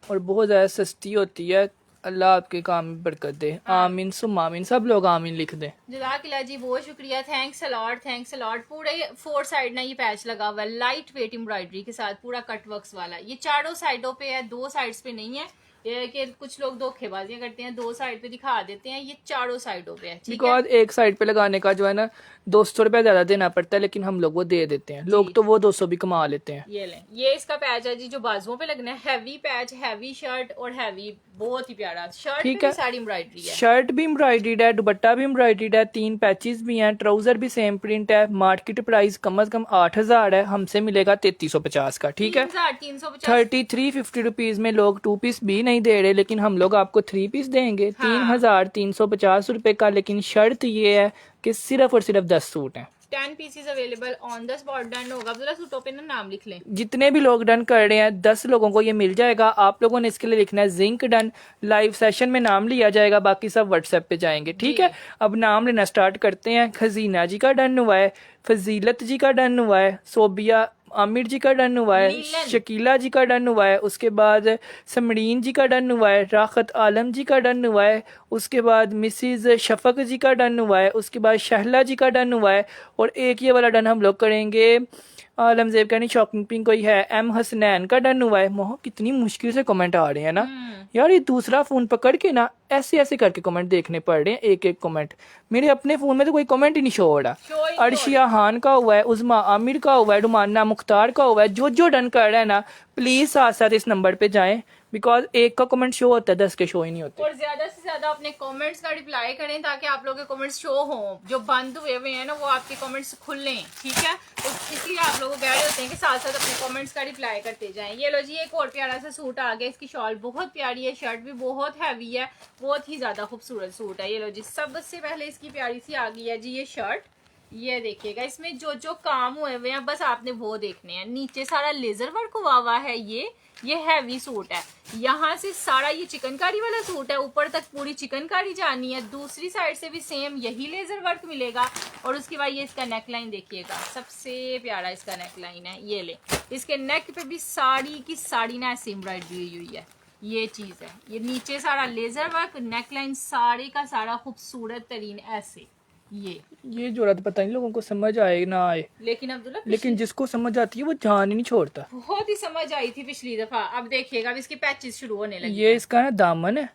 और बहुत ज्यादा सस्ती होती है। अल्लाह आपके काम में बरकत दे। आमीन सुम्मा आमीन, सब लोग आमीन लिख दें। जज़ाकिल्लाह जी, बहुत शुक्रिया, थैंक्स अलॉट। पूरे 4 साइड ना ये पैच लगा हुआ है लाइट वेट एम्ब्रॉयडरी के साथ, पूरा कट वर्क्स वाला। ये चारों साइडों पे है, 2 साइड्स पे नहीं है। ये कि कुछ लोग धोखेबाजियां करते हैं, 2 साइड पे दिखा देते हैं, ये चारों साइडों पे है। बिकॉज एक साइड पे लगाने का जो है ना 200 रुपया ज्यादा देना पड़ता है, लेकिन हम लोग वो दे देते हैं। लोग तो वो 200 भी कमा लेते हैं। ये लें, ये इसका पैच है जी जो बाजुओं पे लगना है। हैवी पैच, हैवी शर्ट और हैवी, बहुत ही प्यारा। शर्ट पे भी सारी एम्ब्रॉयडरी है, शर्ट भी एम्ब्रॉयडर्ड है, दुपट्टा भी एम्ब्रॉयडर्ड है, 3 पैचेस भी हैं, ट्राउजर भी सेम प्रिंट है। मार्केट प्राइस कम से कम 8,000 है, हमसे मिलेगा 3350 का। ठीक है, 3350 रुपीज में लोग 2 पीस भी नहीं दे रहे, लेकिन हम लोग आपको 3 पीस देंगे 3,350 रुपए का। लेकिन शर्त ये है कि सिर्फ और सिर्फ 10 सूट हैं। 10 pieces available on the spot done होगा। अब्दुल्ला सूटों पे ना नाम लिख लें। जितने भी लोग डन कर रहे हैं 10 लोगों को ये मिल जाएगा। आप लोगों ने इसके लिए लिखना है जिंक डन। लाइव सेशन में नाम लिया जाएगा, बाकी सब व्हाट्सएप पे जाएंगे। ठीक है, अब नाम लेना स्टार्ट करते हैं। खजीना जी का डन हुआ है, फजीलत जी का डन हुआ है, सोबिया आमिर जी का डन हुआ है, शकीला जी का डन हुआ है, उसके बाद समरीन जी का डन हुआ है, राखत आलम जी का डन हुआ है, उसके बाद मिसिज शफक जी का डन हुआ है, उसके बाद शहला जी का डन हुआ है, और एक ये वाला डन हम लोग करेंगे आलमजेब का नहीं, शॉकिंग पिंक कोई है, एम हसनैन का डन हुआ है। मोह कितनी मुश्किल से कमेंट आ रहे हैं ना यार, ये दूसरा फोन पकड़ के ना ऐसे करके कमेंट देखने पड़ रहे हैं, एक कमेंट। मेरे अपने फोन में तो कोई कमेंट ही नहीं शो हो रहा। अर्शिया खान का हुआ है, उज़मा आमिर का हुआ है, रुमाना मुख्तार का हुआ है। जो डन कर रहा है ना, प्लीज साथ साथ इस नंबर पे जाएं, बिकॉज एक का कमेंट शो होता है, 10 के शो ही नहीं होते। और ज्यादा से ज्यादा अपने कमेंट्स का रिप्लाई करें ताकि आप लोगों के कमेंट्स शो हों। जो बंद हुए हैं ना वो आपके कमेंट्स खुलें। ठीक है, तो इसलिए आप लोग कह रहे होते हैं कि साथ साथ अपने कमेंट्स का रिप्लाई करते जाएं। ये लो जी, एक और प्यारा सा सूट आ गया। इसकी शॉल बहुत प्यारी है, शर्ट भी बहुत हैवी है, बहुत ही ज्यादा खूबसूरत सूट है। ये लो जी, सबसे पहले इसकी प्यारी सी आ गई है जी ये शर्ट। ये देखिएगा, इसमें जो जो काम हुए हुए हैं बस आपने वो देखने हैं। नीचे सारा लेजर वर्क हुआ हुआ है। ये हैवी सूट है। यहाँ से सारा ये चिकनकारी वाला सूट है, ऊपर तक पूरी चिकनकारी जानी है। दूसरी साइड से भी सेम यही लेजर वर्क मिलेगा। और उसके बाद ये इसका नेक लाइन देखिएगा, सबसे प्यारा इसका नेक लाइन है। ये ले, इसके नेक पे भी साड़ी की साड़ी ना ऐसी एम्ब्रॉयडरी हुई है। ये चीज है, ये नीचे सारा laser work, neck line sari का सारा खूबसूरत तरीन ऐसे। ये जोड़ा तो पता नहीं लोगों को समझ आए ना आए, लेकिन अब्दुल्ला लेकिन जिसको समझ आती है वो जान ही नहीं छोड़ता। बहुत ही समझ आई थी पिछली दफा। अब देखिएगा, अब इसकी पैचेस शुरू होने लगे। ये इसका ना दामन है,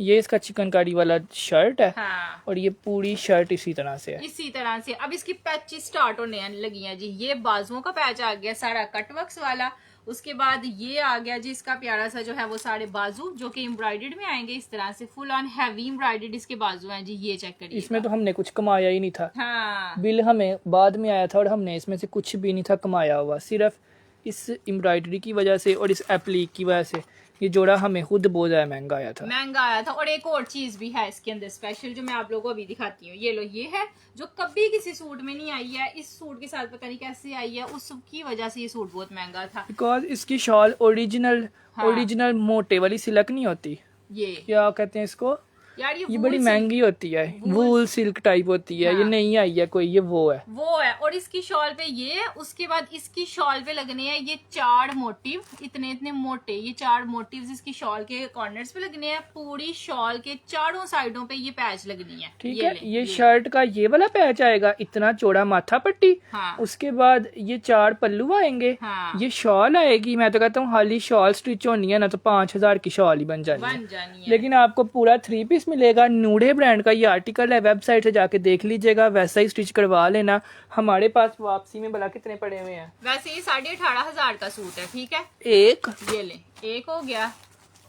ये इसका चिकनकारी वाला शर्ट है। हाँ, और ये पूरी शर्ट इसी तरह से है। इसी तरह से अब इसकी पैचेस स्टार्ट होने लगी हैं जी। ये बाजुओं का पैच आ गया सारा कटवर्क्स वाला। उसके बाद ये आ गया जी इसका प्यारा सा जो है वो सारे बाजू जो कि एम्ब्रॉयडर्ड में आएंगे इस तरह से, फुल ऑन हैवी एम्ब्रॉयडर्ड इसके बाजू हैं जी। ये चेक करिए, इसमें तो हमने कुछ कमाया ही नहीं था। हाँ, बिल हमें बाद में आया था और हमने इसमें से कुछ भी नहीं था कमाया हुआ, सिर्फ इस एम्ब्रॉयडरी की वजह से और इस एप्लीक की वजह से ये जोड़ा हमें खुद बहुत ज्यादा महंगा आया था। और एक और चीज भी है इसके अंदर स्पेशल, जो मैं आप लोगों को अभी दिखाती हूँ। ये लो, ये है जो कभी किसी सूट में नहीं आई है। इस सूट के साथ पता नहीं कैसे आई है, उसकी वजह से ये सूट बहुत महंगा था। बिकॉज इसकी शॉल ओरिजिनल हाँ। ओरिजिनल मोटे वाली सिल्क नहीं होती, ये क्या कहते हैं इसको, यार ये बड़ी महंगी होती है, वूल सिल्क टाइप होती है। हाँ। ये नहीं आई है कोई, ये वो है। और इसकी शॉल पे ये है। उसके बाद इसकी शॉल पे लगने हैं ये 4 मोटिव, इतने इतने मोटे। ये 4 मोटिव्स इसकी शॉल के कॉर्नर्स पे लगने हैं। पूरी शॉल के चारों साइडों पे ये पैच लगनी है। ठीक है, ये शर्ट का ये वाला पैच आएगा, इतना चौड़ा माथा पट्टी। हाँ। उसके बाद ये 4 पल्लू आएंगे। हाँ। ये शॉल आएगी। मैं तो कहता हूँ हाली शॉल स्टिच होनी है ना तो 5000 की शॉल ही बन जानी है। लेकिन आपको पूरा 3 पीस मिलेगा। नूडे ब्रांड का ये आर्टिकल है, वेबसाइट से जाके देख लीजिएगा, वैसा ही स्टिच करवा लेना। हमारे पास वापसी में भला कितने पड़े हुए हैं? वैसे ये 18,500 का सूट है। ठीक है, एक ये ले, एक हो गया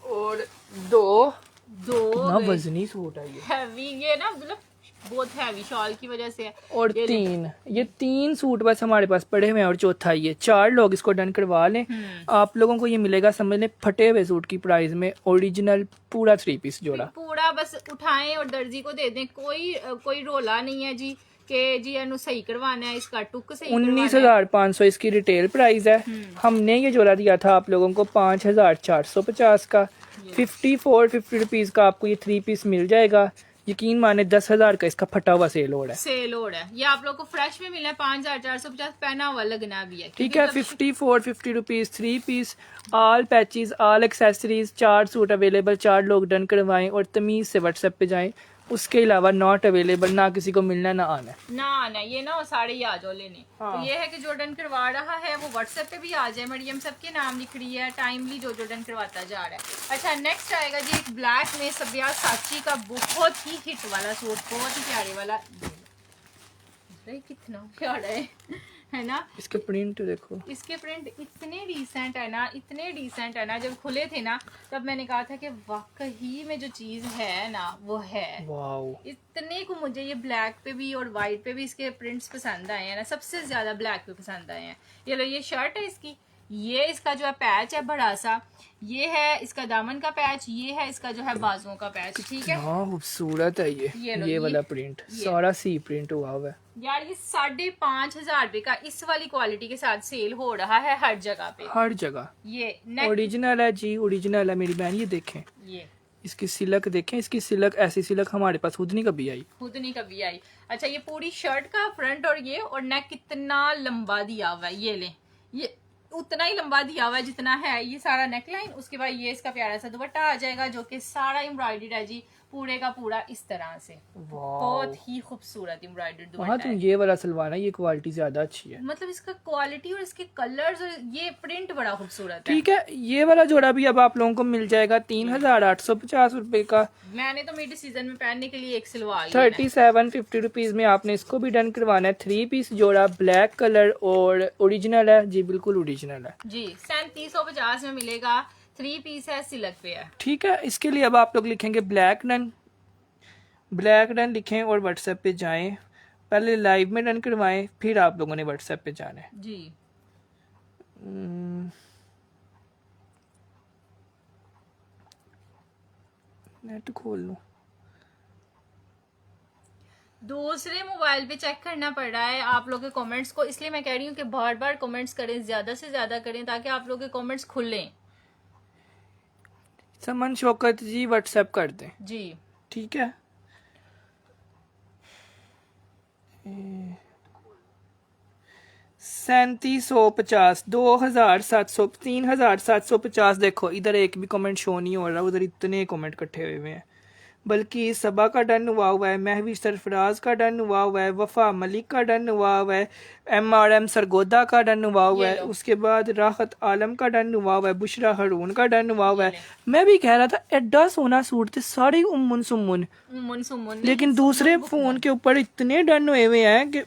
और दो ना गए। वजनी सूट है ये, हैवी, ये ना मतलब बहुत हैवी शॉल की वजह से है। और ये 3 सूट बस हमारे पास पड़े हुए हैं और चौथा ये। 4 लोग इसको डन करवा लें। आप लोगों को ये मिलेगा समझ लें फटे हुए सूट की प्राइस में, ओरिजिनल पूरा 3 पीस जोड़ा। पूरा बस उठाएं और दर्जी को दे दें। कोई रोला नहीं है जी कि जी इन्हें सही करवाना है, इसका टुक सही 19,500 इसकी रिटेल प्राइस है। हमने ये जोड़ा दिया था आप लोगों को 5,450 का। 50 रुपीज का आपको ये 3 पीस मिल जाएगा। यकीन माने 10,000 का इसका फटा हुआ सेल है। ये आप लोग को फ्रेश में मिला है। 5,450 पहना हुआ लगना भी है। ठीक है, 50 rupees 3 piece, all patches, all accessories, 4 suit available. 4 लोग डन करवाएं और तमीज से व्हाट्सएप पे जाएं। उसके अलावा नॉट अवेलेबल, ना किसी को मिलना ना आना ना ये ना सारे ही आ जाओ लेने। हाँ। तो ये है कि जो डन करवा रहा है वो व्हाट्सएप पे भी आ जाए। मरियम सबके नाम लिख रही है, टाइमली जो डन करवाता जा रहा है। अच्छा, नेक्स्ट आएगा जी एक ब्लैक में सब्या साची का बहुत ही हिट वाला सूट, बहुत ही प्यारे वाला। कितना प्यारा है ना। इसके प्रिंट देखो, इसके प्रिंट इतने डिसेंट है ना। जब खुले थे ना तब मैंने कहा था कि वाकई में जो चीज है ना वो है। वाओ, इतने को मुझे ये ब्लैक पे भी और वाइट पे भी इसके प्रिंट्स पसंद आए हैं ना, सबसे ज्यादा ब्लैक पे पसंद आए हैं। ये लो, ये शर्ट है इसकी, ये इसका जो है पैच है बड़ा सा, ये है इसका दामन का पैच, ये है इसका जो है बाजुओं का पैच। ठीक है, हाँ खूबसूरत है ये वाला प्रिंट, सारा सी प्रिंट हुआ है यार। ये 5,500 रुपए का इस वाली क्वालिटी के साथ सेल हो रहा है हर जगह पे, हर जगह। ये ओरिजिनल है जी, ओरिजिनल है मेरी बहन। ये देखें, ये इसकी सिलक देखें, इसकी सिलक, ऐसी सिलक हमारे पास खुद नहीं कभी आई। अच्छा, ये पूरी शर्ट का फ्रंट और ये और नेक कितना लंबा दिया हुआ है। ये ले, ये उतना ही लंबा दिया हुआ है जितना है ये सारा नेक लाइन। उसके बाद ये इसका प्यारा सा दुपट्टा आ जाएगा जो कि सारा एम्ब्रॉयडर्ड है जी, पूरे का पूरा इस तरह से। बहुत ही खूबसूरत एम्ब्रॉयडर्ड दुपट्टा। हाँ, तुम ये वाला सिलवाना, ये क्वालिटी ज्यादा अच्छी है। मतलब इसका क्वालिटी और इसके कलर्स और ये प्रिंट बड़ा खूबसूरत है। ठीक है, ये वाला जोड़ा भी अब आप लोगों को मिल जाएगा 3,850 रुपए का। मैंने तो मिड सीजन में पहनने के लिए एक सिलवा लिया। 3750 रुपीज में आपने इसको भी डन करवाना है। 3 पीस जोड़ा, ब्लैक कलर और ओरिजिनल है जी, बिल्कुल ओरिजिनल है जी। 3750 में मिलेगा। 3 पीस है, सिलक पे है। ठीक है, इसके लिए अब आप लोग लिखेंगे ब्लैक डन लिखें और व्हाट्सएप पे जाएं। पहले लाइव में डन करवाएं, फिर आप लोगों ने व्हाट्सएप पे जाना है जी। नेट खोल लूं। दूसरे मोबाइल पे चेक करना पड़ रहा है आप लोग के कमेंट्स को, इसलिए मैं कह रही हूँ कि बार बार कमेंट्स करें, ज्यादा से ज्यादा करें ताकि आप लोग के कमेंट्स खुलें। समन शौकत जी व्हाट्सएप कर दें जी ठीक है। 3750 2700 3750 देखो इधर एक भी कमेंट शो नहीं हो रहा, उधर इतने कमेंट इकट्ठे हुए हुए हैं। बल्कि सबा का डन हुआ है, महवी सरफराज का डन हुआ है, वफा मलिक का डन हुआ है, MRM सरगोदा का डन हुआ है, उसके बाद राहत आलम का डन हुआ है, बुशरा हरून का डन हुआ है। मैं भी कह रहा था एड्डा सोना सूट थे सारे उम्मुन सुम्मुन, लेकिन दूसरे फोन के ऊपर इतने डन हुए हुए हैं कि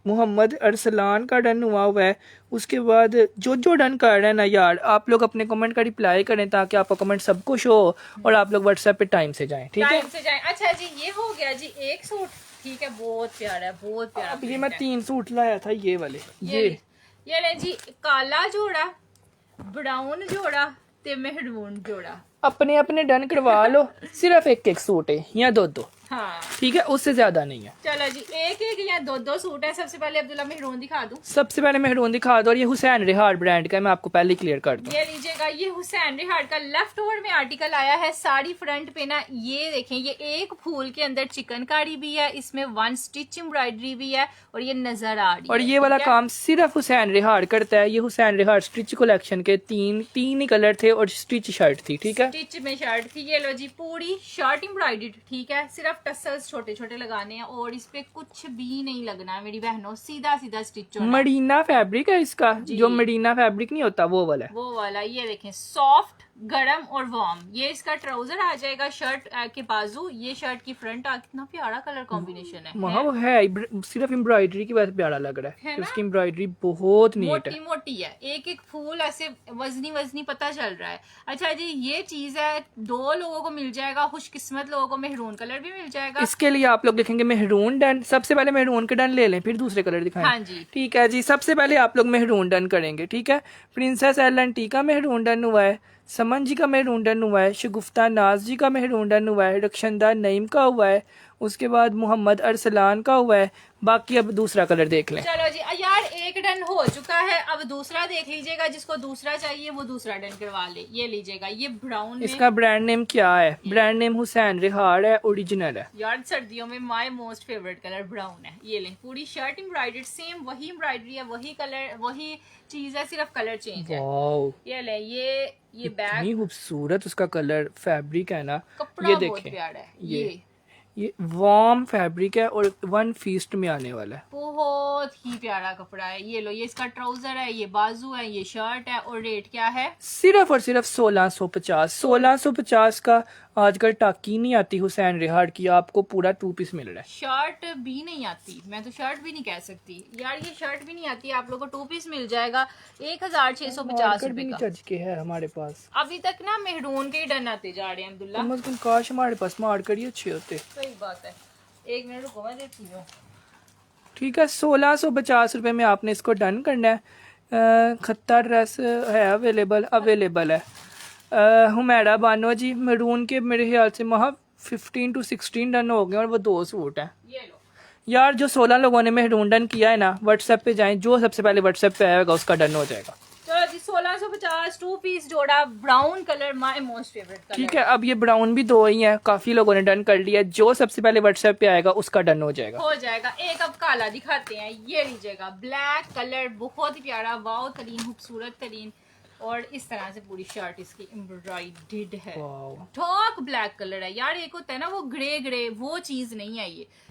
मोहम्मद अरसलान का डन हुआ है। उसके बाद जो डन कर रहे हैं ना यार, आप लोग अपने कमेंट का रिप्लाई करें ताकि आपका कमेंट सबको शो हो और आप लोग व्हाट्सएप पे टाइम से जाएं, ठीक है? टाइम से जाएं। अच्छा जी ये हो गया जी एक सूट, ठीक है, बहुत प्यारा है, बहुत प्यारा। अब ये मैं 3 सूट लाया था ये वाले, ये ले जी, काला जोड़ा, ब्राउन जोड़ा ते मेहरून जोड़ा। अपने अपने डन करवा लो, सिर्फ एक सूट है या दो, हाँ ठीक है, उससे ज्यादा नहीं है। चलो जी एक एक या दो सूट है। सबसे पहले अब्दुल्ला मेहरून दिखा दूं। सबसे पहले मेहरून दिखा दो, और ये हुसैन रिहाड़ ब्रांड का है, मैं आपको पहले क्लियर कर दूं। ये लीजिएगा, ये हुसैन रिहाड़ का लेफ्ट ओवर में आर्टिकल आया है। साड़ी फ्रंट पे ना ये देखें, ये एक फूल के अंदर चिकनकारी भी है, इसमें 1 स्टिच एम्ब्रॉयडरी भी है और ये नजर आ रही है। और ये वाला काम सिर्फ हुसैन रिहाड़ करता है। ये हुसैन रिहाड़ स्टिच कलेक्शन के तीन ही कलर थे और स्टिच शर्ट थी, ठीक है, स्टिच में शर्ट थी। ये लो जी पूरी शर्ट एम्ब्रॉयडर्ड, ठीक है, सिर्फ टसल्स छोटे छोटे लगाने हैं और इस पे कुछ भी नहीं लगना है मेरी बहनों, सीधा सीधा स्टिच होना है। मडीना फैब्रिक है इसका, जो मडीना फैब्रिक नहीं होता वो वाला है। वो वाला ये देखें, सॉफ्ट गरम और वार्म। ये इसका ट्राउजर आ जाएगा, शर्ट के बाजू, ये शर्ट की फ्रंट आ, कितना प्यारा कलर कॉम्बिनेशन है। वो है सिर्फ एम्ब्रॉयडरी की वजह से प्यारा लग रहा है, उसकी एम्ब्रॉयडरी बहुत नीट है, मोटी मोटी है, एक एक फूल ऐसे वजनी वजनी पता चल रहा है। अच्छा जी ये चीज है, 2 लोगों को मिल जाएगा, खुशकिस्मत लोगों को मेहरून कलर भी मिल जाएगा। इसके लिए आप लोग देखेंगे मेहरून डन, सबसे पहले मेहरून के डन ले लें फिर दूसरे कलर दिखाएं। हाँ जी ठीक है जी, सबसे पहले आप लोग मेहरून डन करेंगे, ठीक है। प्रिंसेस LNT का मेहरून डन हुआ है, समन जी का मेहरून डन हुआ है, शगुफ्ता नाज जी का मेहरून डन हुआ है, रक्षंदा नईम का हुआ है, उसके बाद मोहम्मद अरसलान का हुआ है। बाकी अब दूसरा कलर देख लें। चलो जी यार एक डन हो चुका है, अब दूसरा देख लीजिएगा, जिसको दूसरा चाहिए वो दूसरा डन करवा ले। ये लीजिएगा, ये ब्राउन में, इसका ब्रांड नेम क्या है? ब्रांड नेम हुसैन रिहाड़ है, ओरिजिनल है यार। सर्दियों में my most favourite colour brown है। ये ले पूरी शर्ट एम्ब्रॉयडर्ड, सेम वही एम्ब्रॉयडरी है, वही कलर, वही चीज है, सिर्फ कलर चेंज है। ये ले, ये बैग इतनी खूबसूरत उसका कलर फैब्रिक है ना, कपड़ा ये बहुत देखें, प्यारा है। ये वार्म फैब्रिक है और 1 फीस्ट में आने वाला है, बहुत ही प्यारा कपड़ा है। ये लो, ये इसका ट्राउजर है, ये बाजू है, ये शर्ट है और रेट क्या है? सिर्फ और सिर्फ 1650 का। आजकल टाकी नहीं आती हुसैन रिहाड़ की, आपको पूरा 2 पीस मिल रहा है। शर्ट भी नहीं आती, मैं तो शर्ट भी नहीं कह सकती यार, ये शर्ट भी नहीं आती, आप लोगों को 2 पीस मिल जाएगा 1650 रुपए का। टच के है हमारे पास, अभी तक ना मेहरून के ही डन आते जा रहे हैं अब्दुल्ला। काश हमारे पास मार्कर ही अच्छे होते। सही बात है, 1 मिनट रुको मैं देती हूँ। ठीक है, 1650 रुपए में आपने इसको डन करना है। खत्ता ड्रेस है अवेलेबल है। हुमैरा बानो जी, मरून के मेरे ख्याल से 15 to 16 डन हो गए और वो 2 सूट हैं। ये लो यार जो 16 लोगों ने मेहरून डन किया है ना, व्हाट्सएप पे जाएं, जो सबसे पहले व्हाट्सएप पे आएगा उसका डन हो जाएगा। चलो जी 1650 2 पीस जोड़ा, brown colour, my most favourite colour. ठीक है, अब ये ब्राउन भी 2 ही है, काफी लोगों ने डन कर लिया, जो सबसे पहले व्हाट्सएप पे आएगा उसका डन हो जाएगा। एक अब काला दिखाते हैं, ये लीजिएगा, ब्लैक कलर, बहुत ही प्यारा, वाव तरीन, खूबसूरत तरीन, और इस तरह से पूरी शर्ट इसकी एम्ब्रॉयडर्ड है। डार्क ब्लैक कलर है यार, एक होता है ना वो ग्रे, वो चीज नहीं है,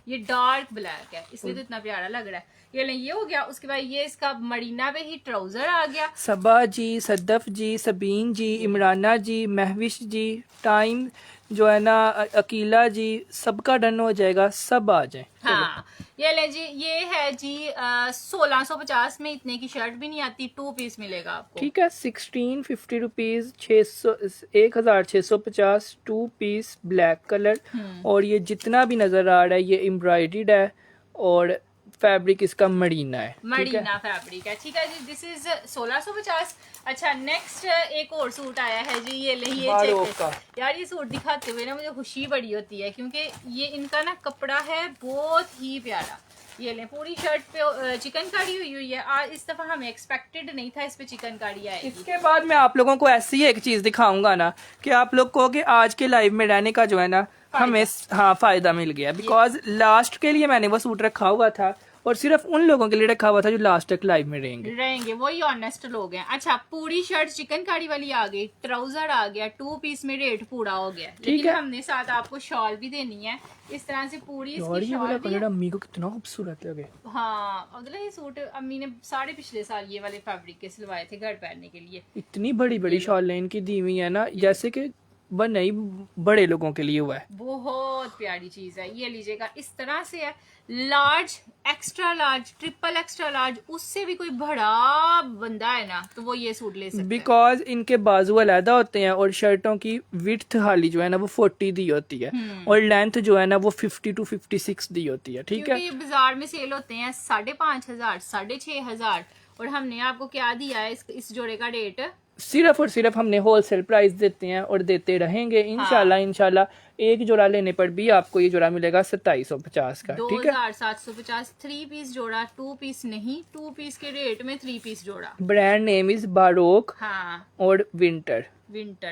ये डार्क ब्लैक है, इसलिए तो इतना प्यारा लग रहा है। ये हो गया। उसके बाद ये इसका मरीना पे ही ट्राउजर आ गया। सबा जी, सदफ जी, सबीन जी, इमराना जी, महविश जी, टाइम जो है ना, अकीला जी, सबका डन हो जाएगा, सब आ जाए। हाँ ये ले जी, ये है जी 1650 में, इतने की शर्ट भी नहीं आती, 2 पीस मिलेगा आपको। ठीक है, 1650 रुपीज, 1650 2 पीस ब्लैक कलर। और ये जितना भी नजर आ रहा है ये एम्ब्रॉयडर्ड है और फैब्रिक इसका मरीना है, ठीक है? मरीना फैब्रिक है, ठीक है जी। This is 1650। अच्छा, नेक्स्ट एक और सूट आया है जी, ये ले, ये बारोक चेक का। यार, ये सूट दिखाते हुए ना मुझे खुशी बड़ी होती है, क्योंकि ये इनका ना कपड़ा है बहुत ही प्यारा। ये ले, पूरी शर्ट पे चिकनकारी हुई है। आज इस दफा हमें एक्सपेक्टेड नहीं था इस पे चिकनकारी आएगी। इसके बाद मैं आप लोगों को ऐसी एक चीज दिखाऊंगा ना कि आप लोग को कि आज के लाइव में रहने का जो है ना हमें फायदा मिल गया, बिकॉज लास्ट के लिए मैंने वो सूट रखा हुआ था और सिर्फ उन लोगों के लिए रखा हुआ था जो लास्ट तक लाइव में रहेंगे वही ऑनेस्ट लोग हैं। अच्छा, पूरी शर्ट चिकनकारी वाली आ गई, ट्राउजर आ गया, 2 पीस में रेट पूरा हो गया, लेकिन हमने साथ आपको शॉल भी देनी है इस तरह से पूरी इसकी शॉल भी है। अम्मी को कितना खूबसूरत लगे। हाँ, अगला ये सूट अम्मी ने साढ़े पिछले साल ये वाले फैब्रिक के सिलवाए थे घर पहनने के लिए। इतनी बड़ी बड़ी शॉल इनकी दी हुई है ना, जैसे कि नहीं बड़े लोगों के लिए हुआ है। बहुत प्यारी चीज है, ये लीजिएगा, इस तरह से है। Large, extra large, triple extra large, उससे भी कोई बड़ा बंदा है ना तो वो ये सूट ले सकता है, बिकॉज इनके बाजू अलहदा होते हैं और शर्टों की विड्थ हाली जो है ना वो 40 दी होती है और लेंथ जो है ना वो 50 to 56 दी होती है, ठीक है? क्योंकि बाजार में सेल होते हैं 5,500, 6,500 और हमने आपको क्या दिया है इस जोड़े का रेट सिर्फ और सिर्फ हमने होलसेल प्राइस देते हैं और देते रहेंगे इंशाल्लाह। इंशाल्लाह एक जोड़ा लेने पर भी आपको ये जोड़ा मिलेगा 2750 का, ठीक है? 2,750 3 पीस जोड़ा, 2 पीस नहीं, 2 पीस के रेट में 3 पीस जोड़ा। ब्रांड नेम इज बारोक हाँ, और विंटर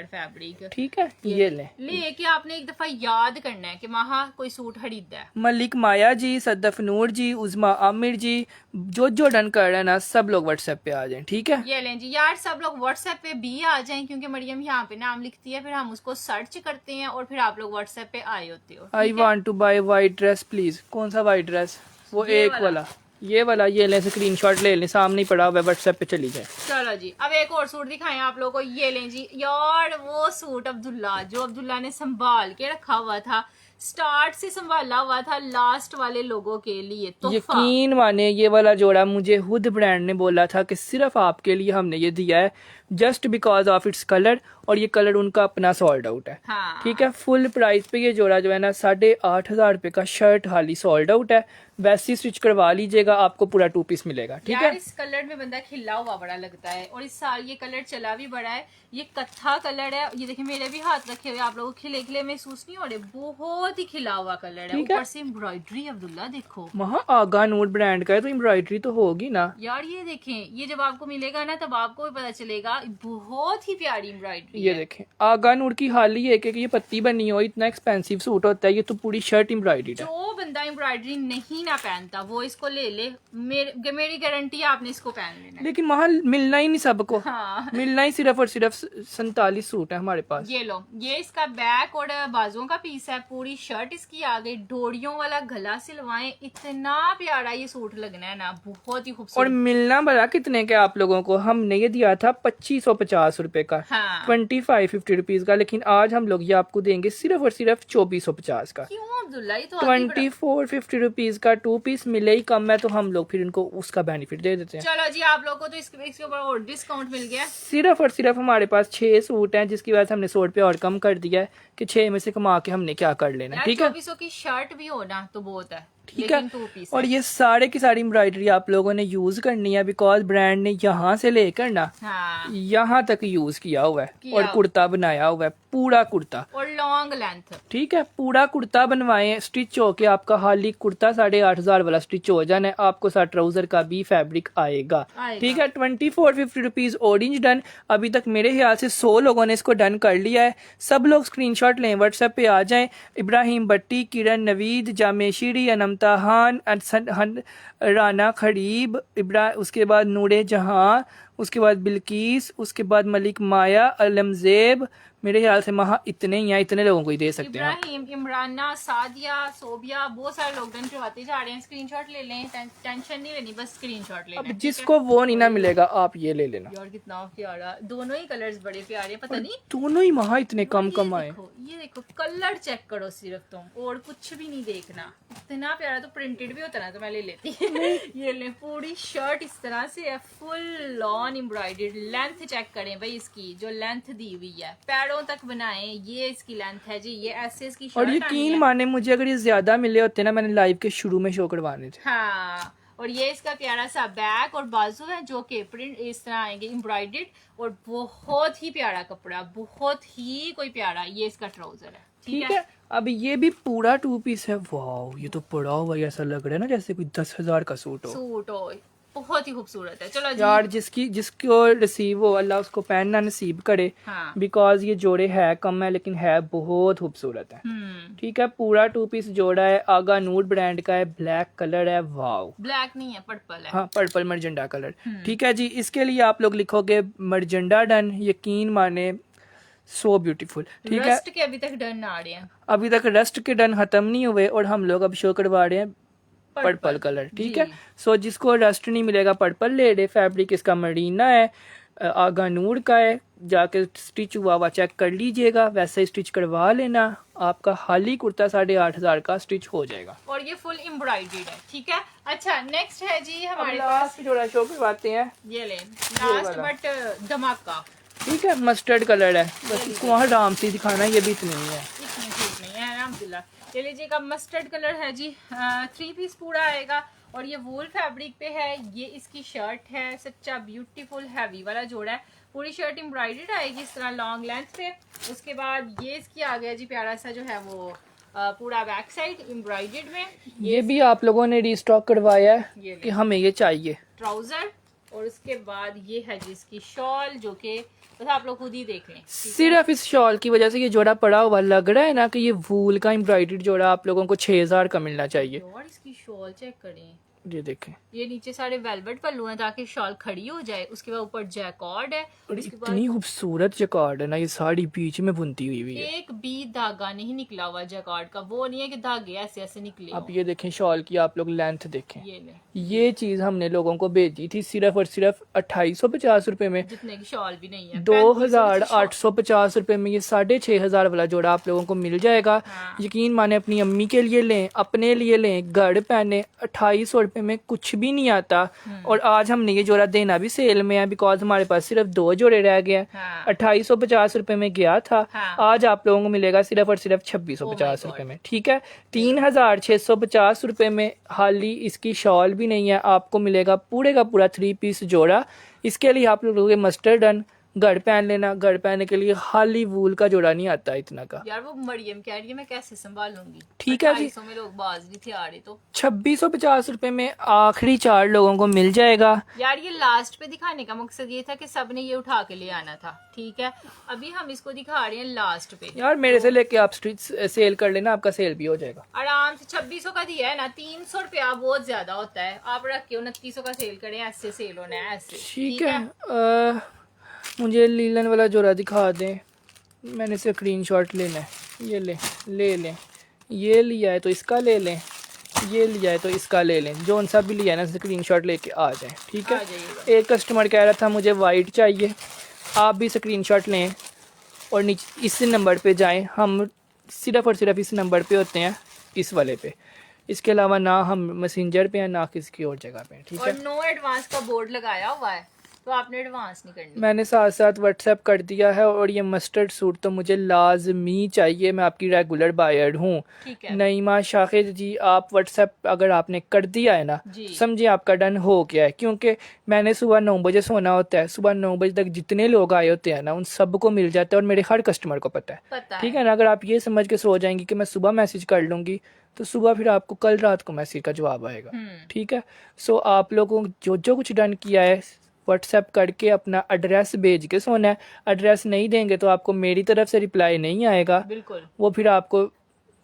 फैब्रिक, ठीक है? ये ले कि आपने एक दफा याद करना है कि महा कोई सूट खरीदा है। मलिक माया जी, सदफ नूर जी, उज़मा आमिर जी, जो डन कर रहे हैं ना सब लोग व्हाट्सएप पे आ जाएं, ठीक है? ये लें जी यार, सब लोग व्हाट्सएप पे भी आ जाएं, क्योंकि मरियम यहाँ पे नाम लिखती है, फिर हम उसको सर्च करते हैं और फिर आप लोग व्हाट्सएप पे आए होते हो। I want two by white dress please. कौन सा वाइट ड्रेस? वो एक वाला, ये वाला। ये लें, स्क्रीनशॉट ले लें, सामने ही पड़ा हुआ है, व्हाट्सएप पे चली जाए। चलो जी, अब एक और सूट दिखाएं आप लोगों को। ये लें जी यार, वो सूट अब्दुल्ला जो अब्दुल्ला ने संभाल के रखा हुआ था, स्टार्ट से संभाला हुआ था लास्ट वाले लोगों के लिए। तो यकीन माने ये वाला जोड़ा मुझे हुड ब्रांड ने बोला था कि सिर्फ आपके लिए हमने ये दिया है, just because of its colour, और ये कलर उनका अपना सोल्ड आउट है। हाँ। ठीक है, फुल प्राइस पे ये जोड़ा जो है ना 8,500 रुपए का शर्ट हाली सोल्ड आउट है। वैसे ही स्टिच करवा लीजिएगा, आपको पूरा 2 पीस मिलेगा, ठीक है? इस कलर में बंदा खिला हुआ बड़ा लगता है और इस साल ये कलर चला भी बड़ा है। ये कत्था कलर है, ये देखिए मेरे भी हाथ रखे हुए, आप लोगों को खिले खिले महसूस नहीं हो रहे, बहुत ही खिला हुआ कलर है। ऊपर से एम्ब्रॉयडरी अब्दुल्ला देखो, वहाँ आगा नूर ब्रांड का है तो एम्ब्रॉयडरी तो होगी ना यार। ये देखें, ये जब आपको मिलेगा ना तब आपको भी पता चलेगा, बहुत ही प्यारी एम्ब्रॉयडरी। ये देखें, आगा नूर की हाल ही है कि ये पत्ती बनी हो, इतना एक्सपेंसिव सूट होता है, ये तो पूरी शर्ट एम्ब्रॉयडरी है। जो बंदा एम्ब्रॉयडरी नहीं ना पहनता वो इसको ले ले, मेरी गारंटी है आपने इसको पहन लेना। लेकिन वहाँ मिलना ही नहीं सबको। हाँ। मिलना ही सिर्फ और सिर्फ 47 सूट है हमारे पास। ये लो, ये इसका बैक और बाजुओं का पीस है, पूरी शर्ट इसकी आ गई, डोरियों वाला गला सिलवाएं, इतना प्यारा ये सूट लगना है ना, बहुत ही खूबसूरत। और मिलना बड़ा कितने के आप लोगों को? हमने ये दिया था 2550 रुपए का, हाँ। 2550 रुपीज का, लेकिन आज हम लोग ये आपको देंगे सिर्फ और सिर्फ 2450 का। क्यों अब्दुल्ला, ये तो 2450 रुपीज का 2 पीस मिले ही कम है, तो हम लोग फिर इनको उसका बेनिफिट दे देते हैं। चलो जी, आप लोगों को तो इसके ऊपर और डिस्काउंट मिल गया। सिर्फ और सिर्फ हमारे पास 6 सूट हैं, जिसकी वजह से हमने 100 रुपये और कम कर दिया है कि 6 में से कमा के हमने क्या कर लेना, ठीक है? 2400 की शर्ट भी हो ना तो बहुत है, ठीक है? 2 पीस और ये सारे की सारी एम्ब्रॉयडरी आप लोगों ने यूज करनी है, बिकॉज ब्रांड ने यहाँ से लेकर ना हाँ। यहाँ तक यूज किया हुआ है और कुर्ता बनाया हुआ है, पूरा कुर्ता और लॉन्ग लेंथ, ठीक है? पूरा कुर्ता बनवाए, स्टिच होके आपका हाली कुर्ता 8,500 वाला स्टिच हो जाना है, आपको साथ ट्राउजर का भी फैब्रिक आएगा। ठीक है, 2450 रुपीज ऑरेंज डन। अभी तक मेरे ख्याल से 100 लोगों ने इसको डन कर लिया है। सब लोग स्क्रीनशॉट लें, व्हाट्सएप पे आ जाएं। इब्राहिम भट्टी, किरण नवीद, जामेशीरी, अनमता खान, राना खरीब, उसके बाद नूरे जहां, उसके बाद बिल्किस, उसके बाद मलिक माया, अलमजेब, मेरे ख्याल से महा इतने ही हैं, इतने लोगों को ही दे सकते हैं। इब्राहिम, इमराना, सादिया, सोबिया, बहुत सारे लोग डन करवाते जा रहे हैं। स्क्रीनशॉट ले लें, टेंशन नहीं लेनी, बस स्क्रीनशॉट लेना। अब जिसको वो नहीं ना मिलेगा आप ये ले लेना। यार कितना प्यारा, दोनों ही कलर्स बड़े प्यारे, पता नहीं दोनों ही महा इतने कम आए। ये देखो कलर चेक करो सिर्फ तुम, और कुछ भी नहीं देखना, इतना प्यारा। तो प्रिंटेड भी होता ना तो मैं ले लेती। ये ले, पूरी शर्ट इस तरह से है, full lawn non embroidered. Length check करें भाई इसकी, जो लेंथ दी हुई है पैरों तक बनाएं, ये इसकी लेंथ है जी। ये ऐसे इसकी और शर्ट आनी यकीन है। माने मुझे अगर ये ज्यादा मिले होते ना, मैंने लाइव के शुरू में शो करवाने थे। हाँ, और ये इसका प्यारा सा बैक और बाजू है जो कि प्रिंट इस तरह आएंगे एम्ब्रॉयडर्ड, और बहुत ही प्यारा कपड़ा, बहुत ही कोई प्यारा। ये इसका ट्राउजर है, ठीक है। अब ये भी पूरा 2 पीस है। वाह, ये तो पड़ा हुआ ऐसा लग रहा है ना जैसे कोई 10,000 का सूट हो। बहुत ही खूबसूरत है। चलो जी। यार जिसको रिसीव हो अल्लाह उसको पहनना नसीब करे। हाँ। बिकॉज ये जोड़े है कम है लेकिन है बहुत खूबसूरत है। ठीक है, पूरा 2 पीस जोड़ा है, आगा नूड ब्रांड का है, ब्लैक कलर है। वाओ, ब्लैक नहीं है, पर्पल है। हाँ, पर्पल मर्जेंडा कलर। ठीक है जी, इसके लिए आप लोग लिखोगे मर्जेंडा डन, यकीन माने सो ब्यूटीफुल। ठीक है, रस्ट के अभी तक डन आ रहे हैं, अभी तक रस्ट के डन खत्म नहीं हुए और हम लोग अब शो करवा रहे हैं पर्पल कलर। ठीक है, सो जिसको रस्ट नहीं मिलेगा पर्पल ले ले। फैब्रिक इसका मरीना है, आगा नूर का है, जाके स्टिच हुआ हुआ चेक कर लीजिएगा, वैसे ही स्टिच करवा लेना। आपका खाली कुर्ता 8,500 का स्टिच हो जाएगा और ये फुल एम्ब्रॉयडर्ड है। ठीक है, अच्छा नेक्स्ट है जी हमारे लास्ट जोड़ा शो करवाते हैं। ये ले लास्ट बट धमाका। ठीक है, मस्टर्ड कलर है, बस इसको वहाँ आराम से दिखाना है, ये भी इतनी नहीं है, इतनी ठीक नहीं है अलहमदुलिल्लाह। ये लीजिएगा, मस्टर्ड कलर है जी। 3 पीस पूरा आएगा और ये वूल फैब्रिक पे है। ये इसकी शर्ट है, सच्चा ब्यूटीफुल हैवी वाला जोड़ा है। पूरी शर्ट एम्ब्रॉयडर्ड आएगी इस तरह लॉन्ग लेंथ पे। उसके बाद ये इसकी आ गया जी प्यारा सा जो है वो पूरा बैक साइड एम्ब्रॉयडर्ड में। ये भी आप लोगों ने रीस्टॉक करवाया है कि हमें ये चाहिए। ट्राउजर, और उसके बाद ये है जी इसकी शॉल, जो कि बस आप लोग खुद ही देख लें। सिर्फ इस शॉल की वजह से ये जोड़ा पड़ा हुआ लग रहा है ना कि ये वूल का एम्ब्रॉयडर्ड जोड़ा आप लोगों को 6,000 का मिलना चाहिए। और इसकी शॉल चेक करें, ये देखें, ये नीचे सारे वेलवेट पल्लू हैं ताकि शॉल खड़ी हो जाए। उसके बाद ऊपर जैकॉर्ड है, और उसके बाद इतनी खूबसूरत जैकार्ड है ना, ये साड़ी बीच में बुनती हुई है। एक भी धागा नहीं निकला हुआ जैकॉर्ड का, वो नहीं है कि धागे ऐसे ऐसे निकले आप ये देखें शॉल की, आप लोग लेंथ देखें। ये ले, ये चीज हमने लोगों को भेजी थी सिर्फ और सिर्फ 2850 रुपए में, जितने की शॉल भी नहीं है। 2,850 रुपए में ये 6,500 वाला जोड़ा आप लोगों को मिल जाएगा। हाँ। यकीन माने, अपनी अम्मी के लिए लें, अपने लिए लें, घर पहने, 2,800 रुपए में कुछ भी नहीं आता। और आज हमने ये जोड़ा देना भी सेल में है, बिकॉज हमारे पास सिर्फ 2 जोड़े रह गए हैं। हाँ। 2,850 रुपए में गया था। हाँ। आज आप लोगों को मिलेगा सिर्फ और सिर्फ 2,650 रुपए में। ठीक है, 3,650 रुपए में हाली इसकी शॉल भी नहीं है, आपको मिलेगा पूरे का पूरा 3 पीस जोड़ा। इसके लिए आप लोगों के मस्टर्ड डन घर पहन लेना। घर पहनने के लिए खाली वूल का जोड़ा नहीं आता इतना का। यार वो मरियम कह रही है मैं कैसे संभालूंगी। ठीक है जी, 250 में लोग बाज नहीं थे आ रहे तो 2,650 रुपए में आखिरी 4 लोगों को मिल जाएगा। यार ये लास्ट पे दिखाने का मकसद ये था कि सबने ये उठा के ले आना था। ठीक है, अभी हम इसको दिखा रहे हैं लास्ट पे। यार मेरे से लेके आप स्ट्रीट सेल कर लेना, आपका सेल भी हो जाएगा आराम से। 2600 का दिया है ना, 300 रुपया बहुत ज्यादा होता है। आप रख के 2900 का सेल करें, ऐसे सेल होना है ऐसे। ठीक है, मुझे लीलन वाला जोड़ा दिखा दें, मैंने से स्क्रीनशॉट लेना है। ये ले लें, ये लिया है तो इसका ले लें, ये लिया है तो इसका ले लें, जो सा भी लिया है ना स्क्रीनशॉट लेके आ जाएं। ठीक है, एक कस्टमर कह रहा था मुझे वाइट चाहिए, आप भी स्क्रीनशॉट लें और नीचे इस नंबर पे जाएं। हम सिर्फ और सिर्फ इस नंबर पे होते हैं, इस वाले पे। इसके अलावा ना हम मैसेंजर पे हैं ना किसी और जगह पे। ठीक है, और नो एडवांस का बोर्ड लगाया हुआ है तो आपने एडवांस नहीं करनी। मैंने साथ साथ व्हाट्सएप कर दिया है। और ये मस्टर्ड सूट तो मुझे लाजमी चाहिए, मैं आपकी रेगुलर बायर हूँ। नईमा शाहिद जी, आप व्हाट्सएप अगर आपने कर दिया है ना, समझिए आपका डन हो गया है। क्योंकि मैंने सुबह 9 बजे सोना होता है, सुबह 9 बजे तक जितने लोग आए होते हैं ना उन सबको मिल जाता है, और मेरे हर कस्टमर को पता है। ठीक है ना, अगर आप ये समझ के सो जाएंगी कि मैं सुबह मैसेज कर लूँगी तो सुबह फिर आपको कल रात को मैसेज का जवाब आएगा। ठीक है, सो आप लोगों जो कुछ डन किया है व्हाट्सएप करके अपना एड्रेस भेज के सोना है। एड्रेस नहीं देंगे तो आपको मेरी तरफ से रिप्लाई नहीं आएगा। बिल्कुल, वो फिर आपको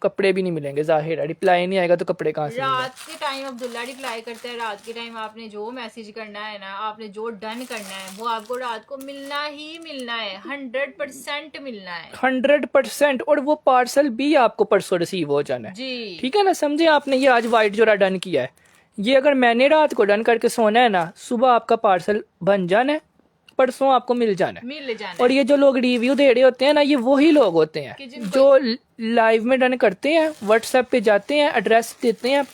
कपड़े भी नहीं मिलेंगे, जाहिर है। रिप्लाई नहीं आएगा तो कपड़े कहाँ से मिलेंगे? रात के टाइम अब्दुल्ला रिप्लाई करता है। रात के टाइम आपने जो मैसेज करना है ना, आपने जो डन करना है, वो आपको रात को मिलना ही मिलना है। 100% मिलना है, 100%। और वो पार्सल भी आपको परसों रिसीव हो जाना है जी। ठीक है ना, समझे। आपने ये आज वाइट जोड़ा डन किया है, ये अगर मैंने रात को डन करके सोना है ना, सुबह आपका पार्सल बन जाना है, परसों आपको मिल जाना है। और ये जो लोग रिव्यू दे रहे होते हैं ना, ये वही लोग होते हैं जो लाइव में डन करते हैं, व्हाट्सएप पे जाते हैं, एड्रेस देते हैं,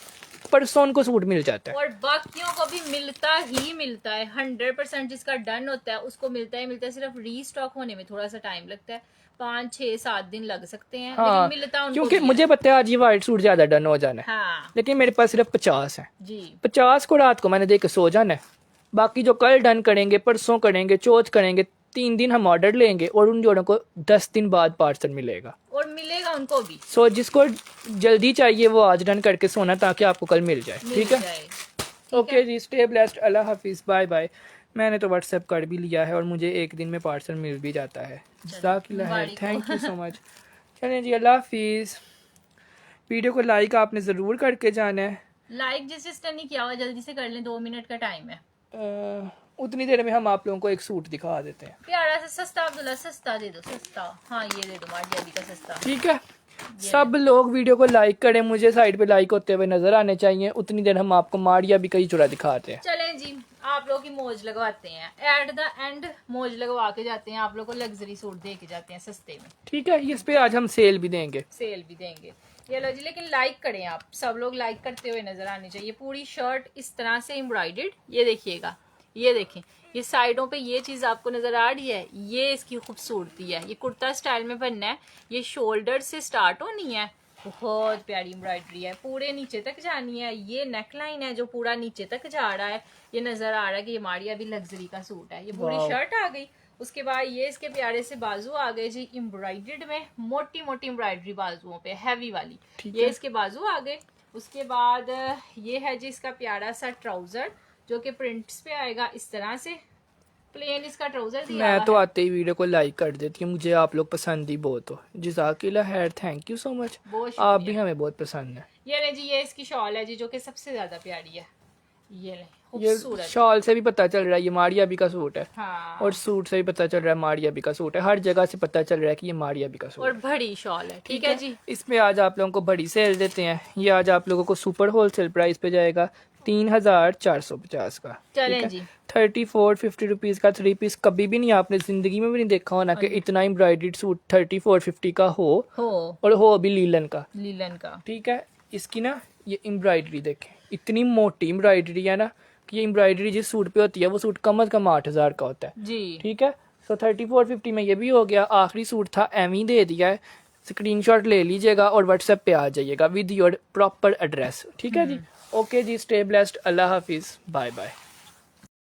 परसों उनको सूट मिल जाता है। और बाकियों को भी मिलता ही मिलता है, 100% जिसका डन होता है उसको मिलता ही मिलता है। सिर्फ रीस्टॉक होने में थोड़ा सा टाइम लगता है, 5 6 7 दिन लग सकते हैं, हाँ, लेकिन मिलता उनको क्योंकि भी मुझे है। पता है आज ये वाइट सूट ज्यादा डन हो जाना है, हाँ लेकिन मेरे पास सिर्फ 50 है। जी 50 को रात को मैंने देख के सो जाना है। बाकी जो कल डन करेंगे, परसों करेंगे, चौथ करेंगे, 3 दिन हम ऑर्डर लेंगे और उन जोड़ों को 10 दिन बाद पार्सल मिलेगा। और मिलेगा उनको भी, सो जिसको जल्दी चाहिए वो आज डन करके सोना ताकि आपको कल मिल जाए। मिल ठीक है, जाए। ओके जी, स्टे ब्लेस्ड, अल्लाह हाफिज, बाय बाय। मैंने तो व्हाट्सएप कर भी लिया है और मुझे एक दिन में पार्सल मिल भी जाता है। जज़ाकिल्लाह खैर, थैंक यू सो मच। चलें जी, अल्लाह हाफिज़। वीडियो को लाइक आपने ज़रूर करके जाना है। लाइक जिस जिसने नहीं किया हुआ जल्दी से कर लें, 2 मिनट का टाइम है। उतनी देर में हम आप लोगों को एक सूट दिखा देते हैं। प्यारा सा सस्ता, अब्दुल्ला सस्ता दे दो, सस्ता। हाँ ये दे दो मार्जिया का सस्ता। ठीक है, सब लोग वीडियो को लाइक करें, मुझे साइड पे लाइक होते हुए नजर आने चाहिए। उतनी देर हम आपको मारिया भी कई चुरा दिखाते हैं। चलें जी, आप लोग की मौज लगवाते हैं, एट द एंड मौज लगवा के जाते हैं, आप लोग को लग्जरी सूट दे के जाते हैं सस्ते में। ठीक है, इस पे आज हम सेल भी देंगे। सेल भी देंगे। ये लो जी, लेकिन लाइक करें आप, सब लोग लाइक करते हुए नजर आने चाहिए। पूरी शर्ट इस तरह से एम्ब्रॉयडर्ड, ये देखिएगा, ये देखें, ये साइडों पे ये चीज आपको नजर आ रही है, ये इसकी खूबसूरती है। ये कुर्ता स्टाइल में बनना है, ये शोल्डर से स्टार्ट होनी है, बहुत प्यारी एम्ब्रॉयडरी है, पूरे नीचे तक जानी है। ये नेक लाइन है जो पूरा नीचे तक जा रहा है, ये नजर आ रहा है कि ये मारिया भी लग्जरी का सूट है। ये पूरी शर्ट आ गई, उसके बाद ये इसके प्यारे से बाजू आ गए जी एम्ब्रॉयडर्ड में, मोटी मोटी एम्ब्रॉयडरी बाजुओं पे, हैवी वाली, ये इसके बाजू आ गए। उसके बाद ये है जी इसका प्यारा सा ट्राउजर जो कि प्रिंट्स पे आएगा इस तरह से, प्लेन इसका ट्राउजर दिया मैं हुआ तो है। आते ही वीडियो को लाइक कर देती हूँ, मुझे आप लोग पसंद ही बहुत हो। जज़ाकिल्लाह खैर, थैंक यू सो मच, बहुत आप भी शुक्रिया। हमें बहुत पसंद है। ये ले जी, ये इसकी शॉल है जी जो कि सबसे ज्यादा प्यारी है, ये ले ये खूबसूरत। शॉल से भी पता चल रहा है ये मारिया भी का सूट है, हाँ, और सूट से भी पता चल रहा है मारिया भी का सूट है। हर जगह से पता चल रहा है कि ये मारिया भी का सूट और है। बड़ी शॉल है। ठीक है जी, इसमें आज आप लोगों को बड़ी सेल देते हैं। ये आज आप लोगों को सुपर होलसेल प्राइस पे जाएगा 3450 का। चलें जी। 3450 रुपीज का 3 पीस कभी भी नहीं आपने जिंदगी में भी नहीं देखा होना कि इतना एम्ब्रॉयडर्ड सूट 3450 का हो, और हो अभी लीलन का। लीलन का। ठीक है, इसकी ना ये एम्ब्रॉयडरी देखें, इतनी मोटी एम्ब्रॉयडरी है ना कि ये एम्ब्रॉयडरी जिस सूट पे होती है वो सूट कम से कम 8000 का होता है। जी ठीक है, सो 3450 में ये भी हो गया। आखिरी सूट था, एम ही दे दिया है। स्क्रीनशॉट ले लीजिएगा और व्हाट्सएप पे आ जाइएगा विद योर प्रॉपर एड्रेस। ठीक है जी, ओके जी, स्टे ब्लेस्ड, अल्लाह हाफिज, बाय बाय।